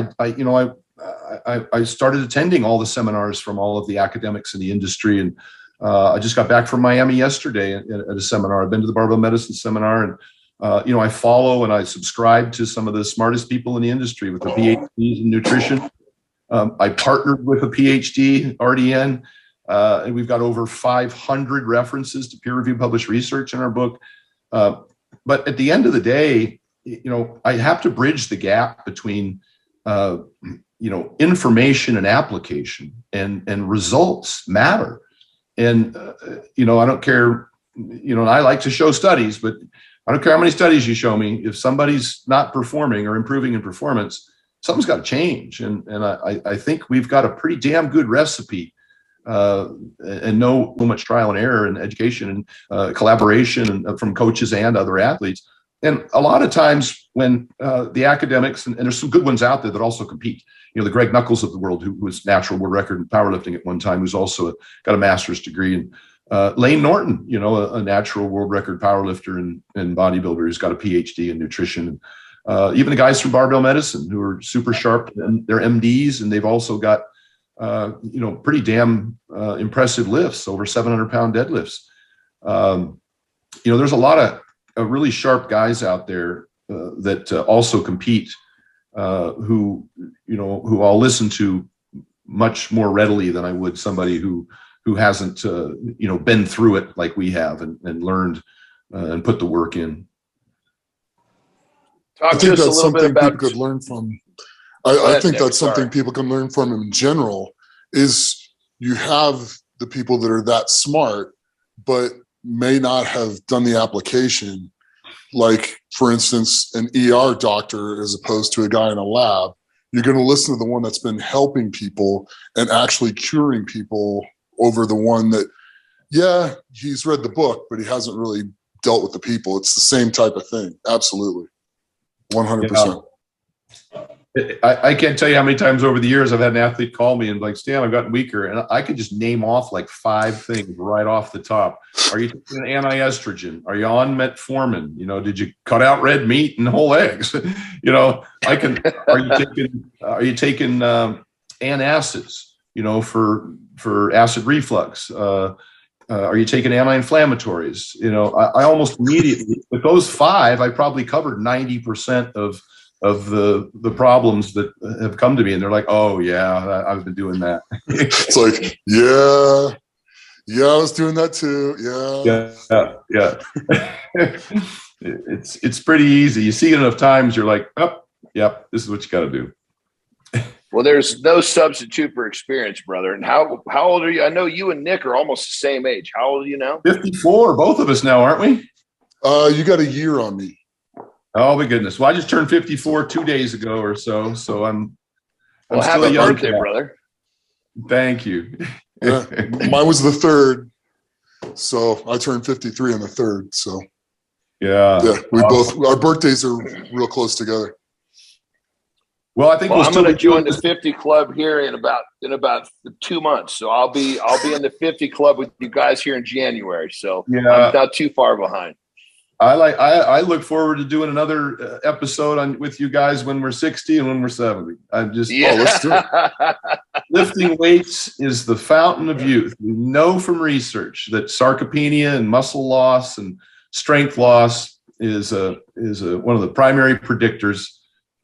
I started attending all the seminars from all of the academics in the industry. And I just got back from Miami yesterday at a seminar. I've been to the barbell medicine seminar, and I follow and I subscribe to some of the smartest people in the industry with the PhDs in nutrition. I partnered with a PhD, RDN, and we've got over 500 references to peer-reviewed published research in our book. But at the end of the day, I have to bridge the gap between, information and application, and results matter. And, I don't care, and I like to show studies, but I don't care how many studies you show me. If somebody's not performing or improving in performance, something's got to change. And I think we've got a pretty damn good recipe, and no much trial and error and education and collaboration and from coaches and other athletes. And a lot of times when the academics, and there's some good ones out there that also compete, the Greg Knuckles of the world, who was natural world record in powerlifting at one time, who's also got a master's degree, and Lane Norton, a natural world record powerlifter and bodybuilder who's got a PhD in nutrition. Even the guys from barbell medicine who are super sharp, and they're MDs, and they've also got, pretty damn impressive lifts, over 700-pound deadlifts. There's a lot of really sharp guys out there that also compete, who I'll listen to much more readily than I would somebody who hasn't, been through it like we have and learned and put the work in. I think that's something people could learn from. I think that's something people can learn from in general, is you have the people that are that smart, but may not have done the application. Like, for instance, an ER doctor as opposed to a guy in a lab. You're going to listen to the one that's been helping people and actually curing people over the one that, yeah, he's read the book, but he hasn't really dealt with the people. It's the same type of thing. Absolutely. 100%. I can't tell you how many times over the years I've had an athlete call me and like, Stan, I've gotten weaker. And I could just name off like 5 things right off the top. Are you taking an anti-estrogen? Are you on metformin? Did you cut out red meat and whole eggs? Are you taking antacids, for acid reflux? Are you taking anti-inflammatories? I almost immediately, with those 5, I probably covered 90% of the problems that have come to me, and they're like, oh yeah, I've been doing that. It's like, yeah, I was doing that too. Yeah. It's pretty easy. You see it enough times, you're like, oh, yep, this is what you got to do. Well, there's no substitute for experience, brother. And how old are you? I know you and Nick are almost the same age. How old are you now? 54, both of us now, aren't we? You got a year on me. Oh my goodness! Well, I just turned 54 2 days ago or so, so I'm well, still have a young birthday, brother. Thank you. Yeah, mine was the 3rd, so I turned 53 on the 3rd. So yeah, we both, our birthdays are real close together. Well, I think I'm going to join the this. 50 club here in about 2 months. So I'll be in the 50 club with you guys here in January. So Yeah. I'm not too far behind. I look forward to doing another episode with you guys when we're 60 and when we're 70. I'm just let's do it. Lifting weights is the fountain of youth. We know from research that sarcopenia and muscle loss and strength loss is one of the primary predictors.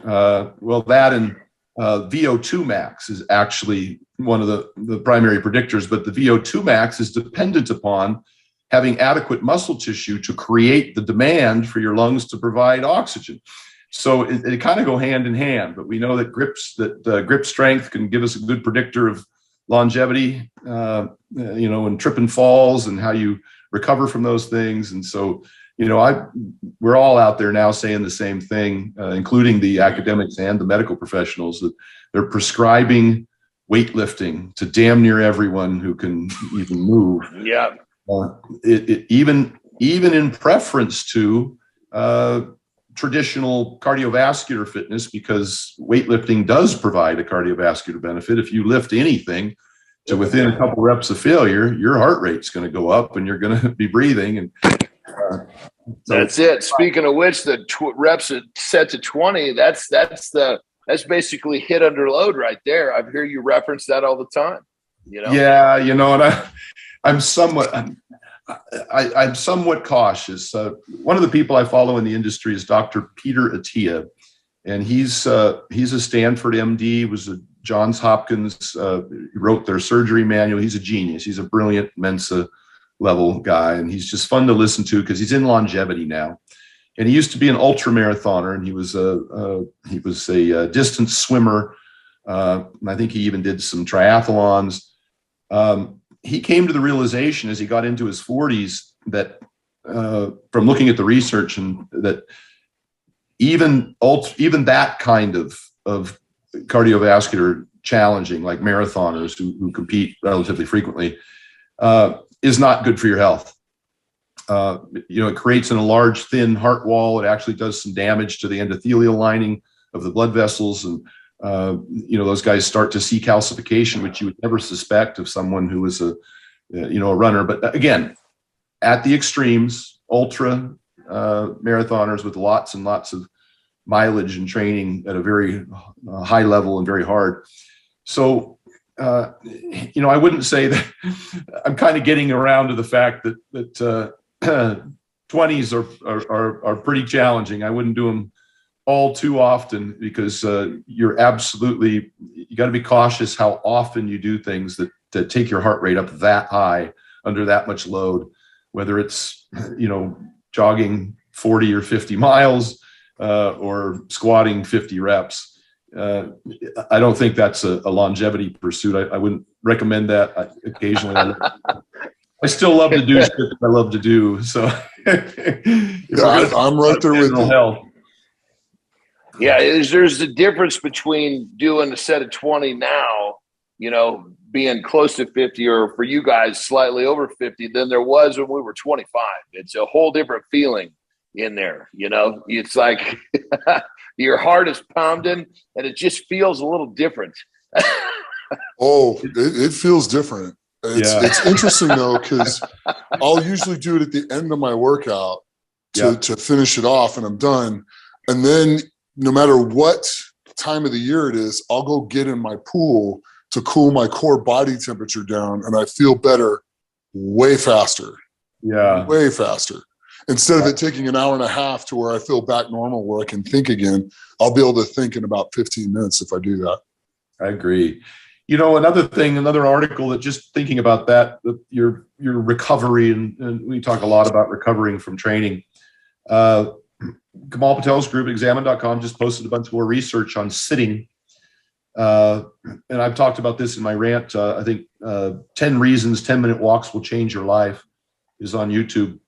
That and VO2 max is actually one of the primary predictors, but the VO2 max is dependent upon having adequate muscle tissue to create the demand for your lungs to provide oxygen. So it kind of go hand in hand, but we know that grip strength can give us a good predictor of longevity, and trip and falls and how you recover from those things. And so, we're all out there now saying the same thing, including the academics and the medical professionals, that they're prescribing weightlifting to damn near everyone who can even move. Yeah. Even in preference to traditional cardiovascular fitness, because weightlifting does provide a cardiovascular benefit. If you lift anything to within a couple reps of failure, your heart rate's going to go up and you're going to be breathing. And that's it. Speaking of which, the reps set to 20. That's basically hit under load right there. I hear you reference that all the time. Yeah, and I'm somewhat cautious. One of the people I follow in the industry is Dr. Peter Attia, and he's a Stanford MD, was a Johns Hopkins, he wrote their surgery manual. He's a genius. He's a brilliant Mensa level guy, and he's just fun to listen to because he's in longevity now. And he used to be an ultra marathoner, and he was a distance swimmer. And I think he even did some triathlons. He came to the realization as he got into his 40s that from looking at the research, and that even that kind of cardiovascular challenging, like marathoners who compete relatively frequently, is not good for your health. It creates in a large, thin heart wall. It actually does some damage to the endothelial lining of the blood vessels. And those guys start to see calcification, which you would never suspect of someone who is a runner. But again, at the extremes, ultra marathoners with lots and lots of mileage and training at a very high level and very hard. So, I wouldn't say that I'm kind of getting around to the fact that 20s are pretty challenging. I wouldn't do them all too often, because you got to be cautious how often you do things that take your heart rate up that high under that much load, whether it's, jogging 40 or 50 miles or squatting 50 reps. I don't think that's a longevity pursuit. I wouldn't recommend that. Occasionally, I still love to do shit that I love to do. So I'm right there with you. Health. Yeah, there's a difference between doing a set of 20 now, being close to 50, or for you guys slightly over 50, than there was when we were 25. It's a whole different feeling in there. It's like your heart is pounding and it just feels a little different. It feels different. It's interesting though, because I'll usually do it at the end of my workout to finish it off, and I'm done. And then no matter what time of the year it is, I'll go get in my pool to cool my core body temperature down, and I feel better way faster. Yeah. Way faster. Instead of it taking an hour and a half to where I feel back normal, where I can think again, I'll be able to think in about 15 minutes if I do that. I agree. Another article that, just thinking about that, your recovery, and we talk a lot about recovering from training. Kamal Patel's group, examine.com, just posted a bunch more research on sitting. And I've talked about this in my rant. I think 10 reasons 10-minute walks will change your life is on YouTube.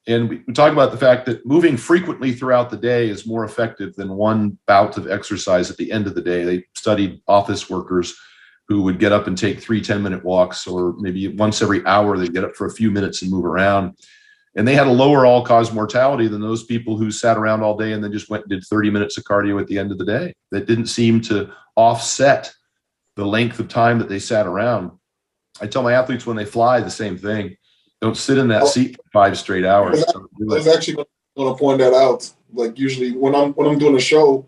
And we talk about the fact that moving frequently throughout the day is more effective than one bout of exercise at the end of the day. They studied office workers who would get up and take 3 10-minute walks, or maybe once every hour they'd get up for a few minutes and move around. And they had a lower all-cause mortality than those people who sat around all day and then just went and did 30 minutes of cardio at the end of the day. That didn't seem to offset the length of time that they sat around. I tell my athletes when they fly the same thing. Don't sit in that seat for 5 straight hours. I was actually going to point that out. Like usually when I'm doing a show,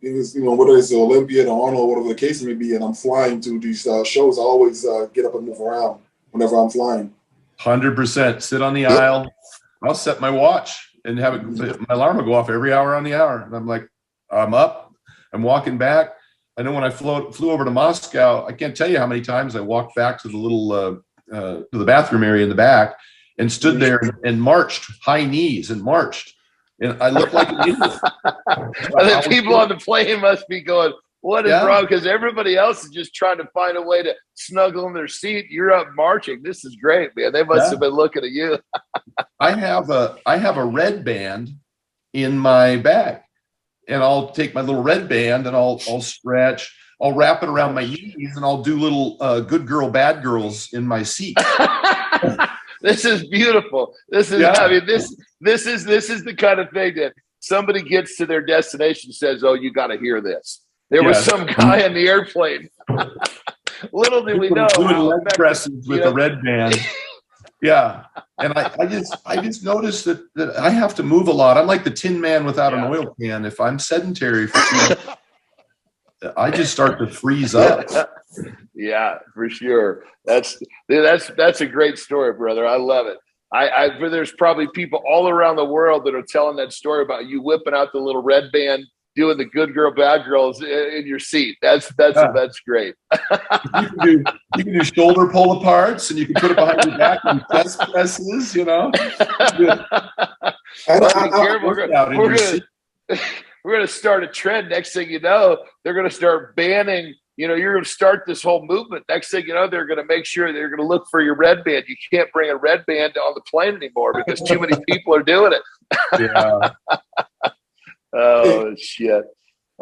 it is, you know, whether it's the Olympiad or Arnold, whatever the case may be, and I'm flying to these shows, I always get up and move around whenever I'm flying. 100%. Sit on the aisle. I'll set my watch and have it. My alarm will go off every hour on the hour, and I'm like, I'm up. I'm walking back. I know when I flew over to Moscow, I can't tell you how many times I walked back to the little to the bathroom area in the back and stood there and marched, high knees, and marched. And I looked like an idiot. And then people on the plane must be going, what is wrong? Because everybody else is just trying to find a way to snuggle in their seat. You're up marching. This is great, man. They must have been looking at you. I have a red band in my bag, and I'll take my little red band and I'll stretch. I'll wrap it around my knees and I'll do little good girl, bad girls in my seat. This is beautiful. This is, I mean, this is the kind of thing that somebody gets to their destination and says, oh, you got to hear this. There was some guy on the airplane. Little did we know. Doing leg presses with a red band. Yeah. And I just noticed that I have to move a lot. I'm like the Tin Man without an oil can. If I'm sedentary for too long, I just start to freeze up. Yeah, for sure. That's a great story, brother. I love it. There's probably people all around the world that are telling that story about you whipping out the little red band, doing the good girl, bad girls in your seat. That's great. You can do shoulder pull aparts, and you can put it behind your back and chest presses. You know. We're going to start a trend. Next thing you know, they're going to start banning. You know, you're going to start this whole movement. Next thing you know, they're going to make sure they're going to look for your red band. You can't bring a red band on the plane anymore because too many people are doing it. Yeah. Oh, shit.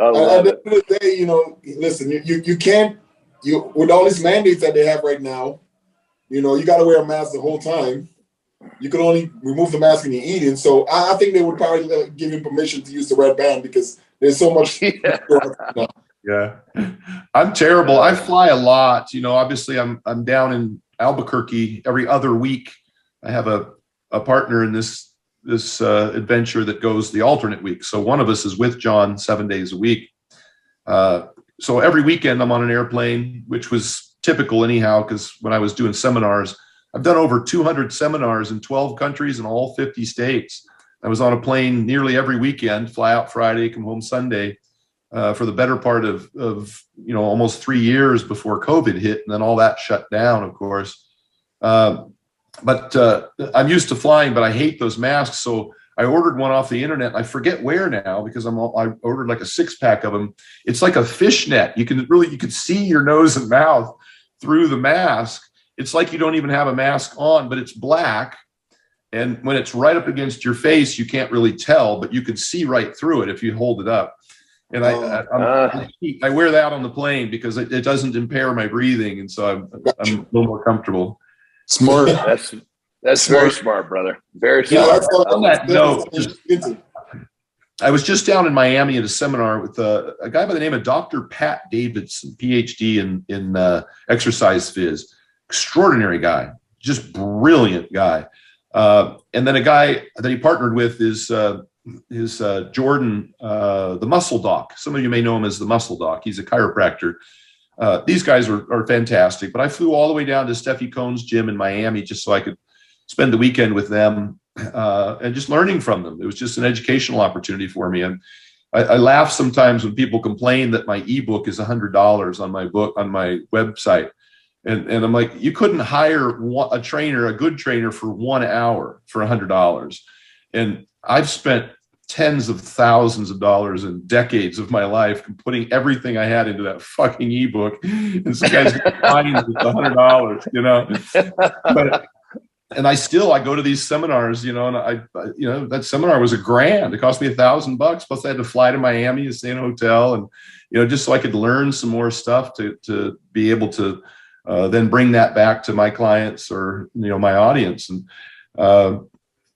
At the end of the day, you know, listen, you can't, with all these mandates that they have right now, you know, you got to wear a mask the whole time. You can only remove the mask when you're eating. So I think they would probably give him permission to use the red band because there's so much. Yeah. I'm terrible. I fly a lot. You know, obviously I'm down in Albuquerque every other week. I have a partner in this adventure that goes the alternate week. So one of us is with Jon 7 days a week. So every weekend I'm on an airplane, which was typical anyhow, because when I was doing seminars, I've done over 200 seminars in 12 countries in all 50 states. I was on a plane nearly every weekend, fly out Friday, come home Sunday, for the better part of almost 3 years before COVID hit, and then all that shut down, of course. But I'm used to flying, but I hate those masks. So I ordered one off the internet. I forget where now because I ordered like a 6-pack of them. It's like a fishnet. You can see your nose and mouth through the mask. It's like you don't even have a mask on, but it's black. And when it's right up against your face, you can't really tell, but you can see right through it if you hold it up. And I wear that on the plane because it doesn't impair my breathing. And so I'm a little more comfortable. Smart. That's very smart, brother. Very smart. On that note, I was just down in Miami at a seminar with a guy by the name of Dr. Pat Davidson, PhD in exercise phys. Extraordinary guy, just brilliant guy. And then a guy that he partnered with is Jordan, the Muscle Doc. Some of you may know him as the Muscle Doc. He's a chiropractor. These guys are fantastic, but I flew all the way down to Steffi Cohn's gym in Miami just so I could spend the weekend with them and just learning from them. It was just an educational opportunity for me. And I laugh sometimes when people complain that my ebook is $100 on my website. And I'm like, you couldn't hire a good trainer for 1 hour for $100. And I've spent tens of thousands of dollars and decades of my life putting everything I had into that fucking ebook. And some guys get fined with $100, you know. And I go to these seminars, you know, and that seminar was $1,000. It cost me $1,000. Plus I had to fly to Miami and stay in a hotel, and just so I could learn some more stuff to be able to then bring that back to my clients or my audience. And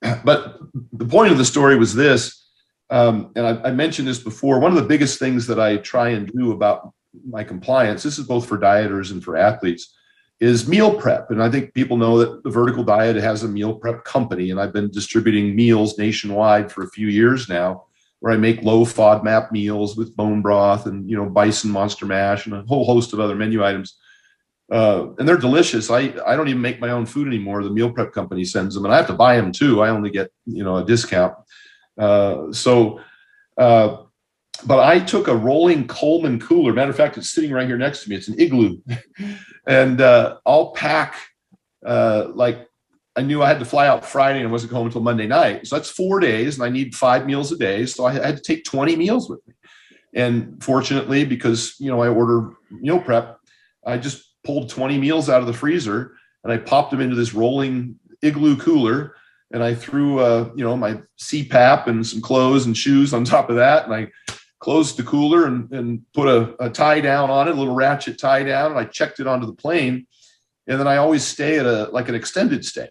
But the point of the story was this, and I mentioned this before. One of the biggest things that I try and do about my compliance, this is both for dieters and for athletes, is meal prep. And I think people know that the Vertical Diet has a meal prep company, and I've been distributing meals nationwide for a few years now, where I make low FODMAP meals with bone broth and, bison monster mash and a whole host of other menu items. And they're delicious. I don't even make my own food anymore. The meal prep company sends them, and I have to buy them too. I only get, a discount. But I took a rolling Coleman cooler. Matter of fact, it's sitting right here next to me. It's an igloo. And I'll pack, like I knew I had to fly out Friday and I wasn't home until Monday night. So that's 4 days, and I need 5 meals a day. So I had to take 20 meals with me. And fortunately, because, I order meal prep, I just pulled 20 meals out of the freezer and I popped them into this rolling igloo cooler. And I threw, my CPAP and some clothes and shoes on top of that. And I closed the cooler and put a tie down on it, a little ratchet tie down. And I checked it onto the plane. And then I always stay at an extended stay,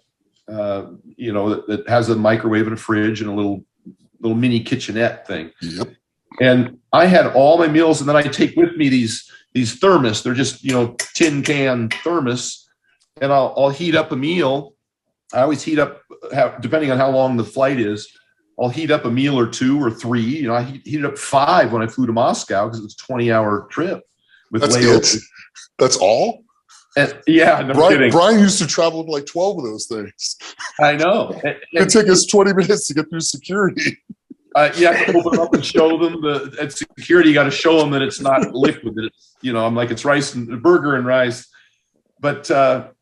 that has a microwave and a fridge and a little mini kitchenette thing. Yep. And I had all my meals, and then I take with me these thermos. They're just, tin can thermos, and I'll heat up a meal. I always heat up, depending on how long the flight is, I'll heat up a meal or 2 or 3. I heated up 5 when I flew to Moscow because it was a 20-hour trip with layovers. That's all? And, yeah, no kidding. Brian used to travel with like 12 of those things. I know. It'd take us 20 minutes to get through security. You have to open it up and show them. At security, you got to show them that it's not liquid. That it's, I'm like, it's rice and burger and rice. But so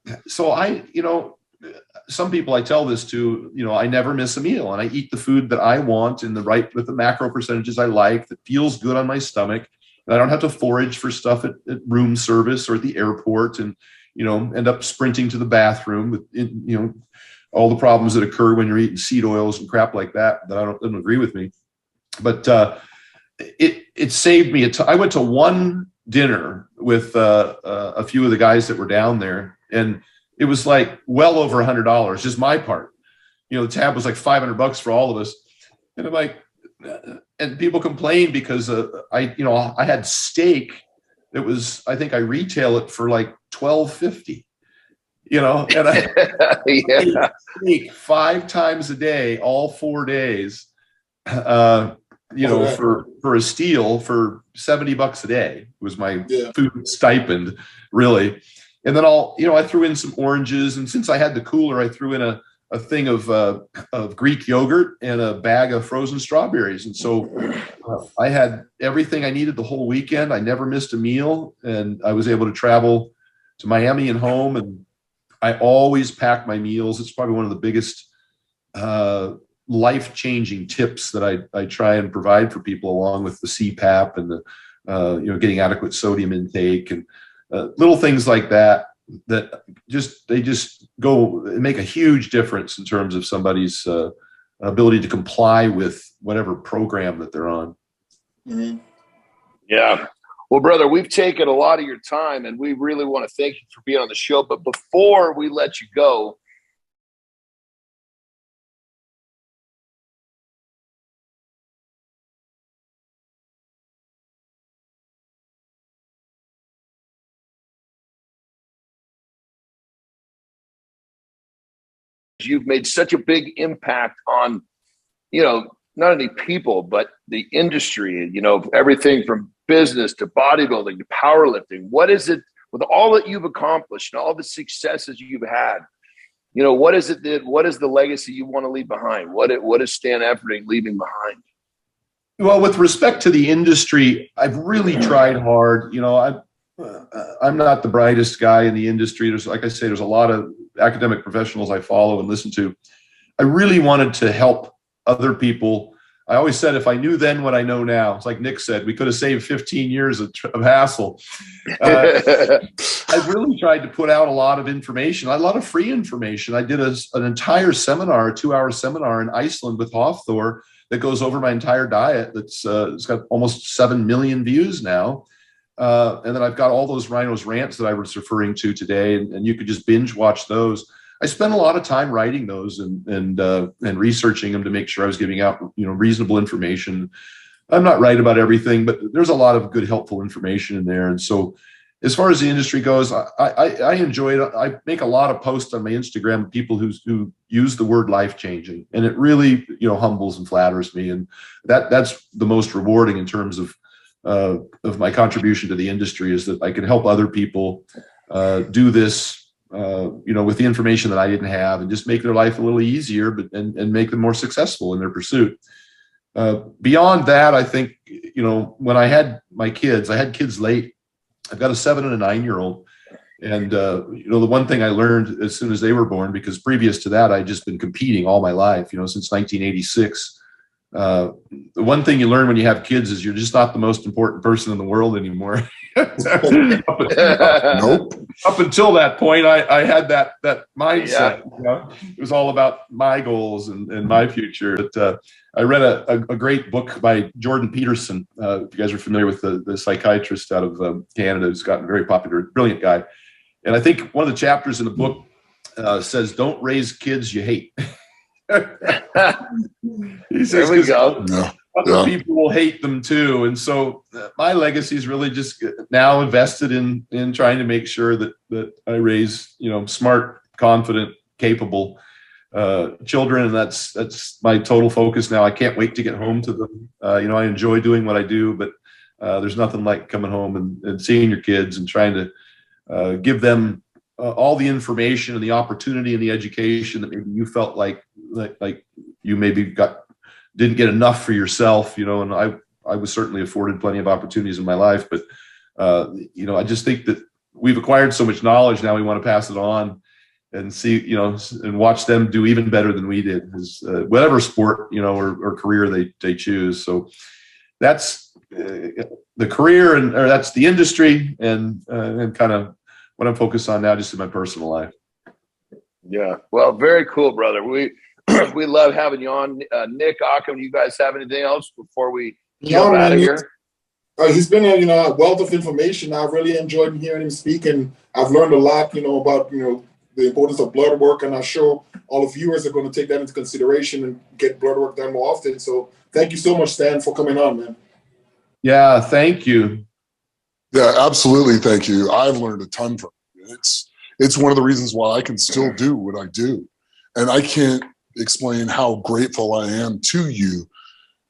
some people I tell this to, I never miss a meal, and I eat the food that I want with the macro percentages I like, that feels good on my stomach. And I don't have to forage for stuff at room service or at the airport and, end up sprinting to the bathroom with, all the problems that occur when you're eating seed oils and crap like that don't agree with me. But it saved me. I went to one dinner with a few of the guys that were down there, and it was like well over $100, just my part. The tab was like $500 for all of us. And I'm like, and people complain because I had steak that was, I think I retail it for like $12.50, and I ate steak 5 times a day, all 4 days, for a steal for $70 a day was my food stipend, really. And then I threw in some oranges, and since I had the cooler, I threw in a thing of Greek yogurt and a bag of frozen strawberries. And so I had everything I needed the whole weekend. I never missed a meal, and I was able to travel to Miami and home. And I always pack my meals. It's probably one of the biggest life-changing tips that I try and provide for people, along with the CPAP and the getting adequate sodium intake and little things like that they just make a huge difference in terms of somebody's ability to comply with whatever program that they're on. Mm-hmm. Yeah. Well, brother, we've taken a lot of your time, and we really want to thank you for being on the show. But before we let you go, you've made such a big impact on, not only people, but the industry, everything from business to bodybuilding to powerlifting. What is it, with all that you've accomplished and all the successes you've had, what is the legacy you want to leave behind? What is Stan Efferding leaving behind? Well, with respect to the industry, I've really tried hard. I'm not the brightest guy in the industry. There's a lot of academic professionals I follow and listen to. I really wanted to help other people. I always said, if I knew then what I know now, it's like Nick said, we could have saved 15 years of hassle. I've really tried to put out a lot of information, a lot of free information. I did an entire seminar, a 2-hour seminar in Iceland with Hofthor that goes over my entire diet. It's got almost 7 million views now. And then I've got all those Rhino's rants that I was referring to today, and you could just binge watch those. I spent a lot of time writing those and researching them to make sure I was giving out, reasonable information. I'm not right about everything, but there's a lot of good, helpful information in there. And so as far as the industry goes, I enjoy it. I make a lot of posts on my Instagram of people who use the word life-changing, and it really, humbles and flatters me. And that's the most rewarding in terms of my contribution to the industry, is that I can help other people do this, with the information that I didn't have, and just make their life a little easier, and make them more successful in their pursuit. Beyond that, I think, when I had my kids, I had kids late. I've got a 7 and a 9-year-old. And, the one thing I learned as soon as they were born, because previous to that, I'd just been competing all my life, since 1986. The one thing you learn when you have kids is you're just not the most important person in the world anymore. Nope. Up until that point, I had that mindset. Yeah. It was all about my goals and my future. But I read a great book by Jordan Peterson. If you guys are familiar with the psychiatrist out of Canada, who's gotten very popular, brilliant guy. And I think one of the chapters in the book says, "Don't raise kids you hate." He says, there we go. Other people will hate them too. And so my legacy is really just now invested in trying to make sure that I raise, smart, confident, capable children. And that's my total focus now. I can't wait to get home to them. I enjoy doing what I do, but there's nothing like coming home and seeing your kids and trying to give them all the information and the opportunity and the education that maybe you felt like you maybe didn't get enough for yourself, and I was certainly afforded plenty of opportunities in my life, but I just think that we've acquired so much knowledge now. We want to pass it on and see, and watch them do even better than we did, whatever sport, or career they choose. So that's the career, or that's the industry, and kind of what I'm focused on now, just in my personal life. Yeah. Well, very cool, brother. We love having you on. Nick, Occam, you guys have anything else before we jump out of here? He's been a wealth of information. I've really enjoyed hearing him speak, and I've learned a lot, about the importance of blood work, and I'm sure all the viewers are going to take that into consideration and get blood work done more often. So thank you so much, Stan, for coming on, man. Yeah, thank you. Yeah, absolutely. Thank you. I've learned a ton from you. It's one of the reasons why I can still do what I do. And I can't explain how grateful I am to you,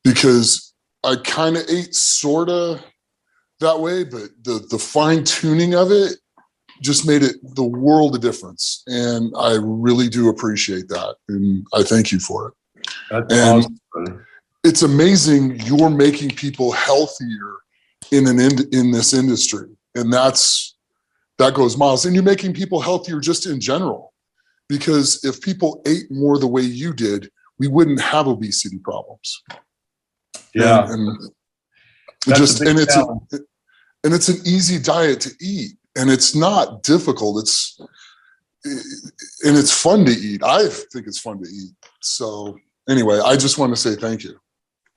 because I kind of ate sort of that way, but the fine tuning of it just made it the world of difference. And I really do appreciate that. And I thank you for it. That's and awesome. It's amazing you're making people healthier in this industry. And that goes miles. And you're making people healthier just in general, because if people ate more the way you did, we wouldn't have obesity problems. Yeah. And it's an easy diet to eat, and it's not difficult. It's fun to eat. I think it's fun to eat. So anyway, I just want to say thank you.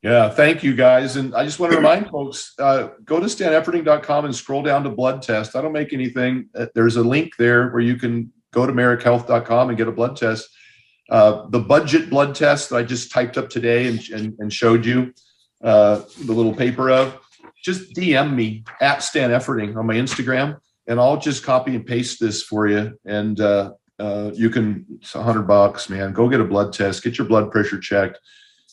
Yeah, thank you guys. And I just want to remind folks, go to stanefferding.com and scroll down to blood test. I don't make anything. There's a link there where you can go to merrickhealth.com and get a blood test. The budget blood test that I just typed up today and showed you the little paper of, just DM me at Stan Efferding on my Instagram, and I'll just copy and paste this for you. And you can, it's $100, man. Go get a blood test, get your blood pressure checked.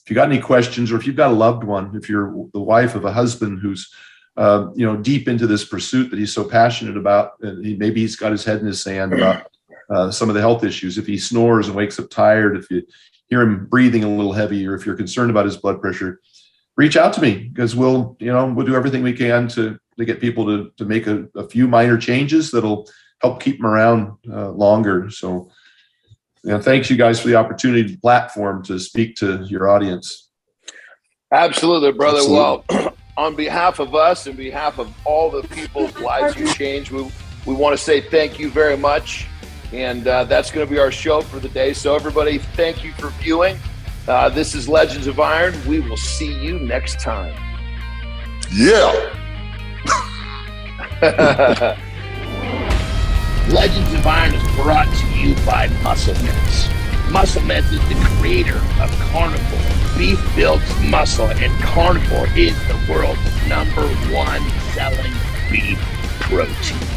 If you got any questions, or if you've got a loved one, if you're the wife of a husband who's deep into this pursuit that he's so passionate about, and maybe he's got his head in his sand about some of the health issues. If he snores and wakes up tired, if you hear him breathing a little heavy, or if you're concerned about his blood pressure, reach out to me, because we'll do everything we can to get people to make a few minor changes that'll help keep them around longer. So, thanks you guys for the opportunity, the platform to speak to your audience. Absolutely, brother. Absolutely. Well, on behalf of us and behalf of all the people's lives you changed, we want to say thank you very much. And that's going to be our show for the day. So everybody, thank you for viewing. This is Legends of Iron. We will see you next time. Yeah. Legends of Iron is brought to you by Muscle Mints. Muscle Mints is the creator of Carnivore. Beef builds muscle, and Carnivore is the world's #1 selling beef protein.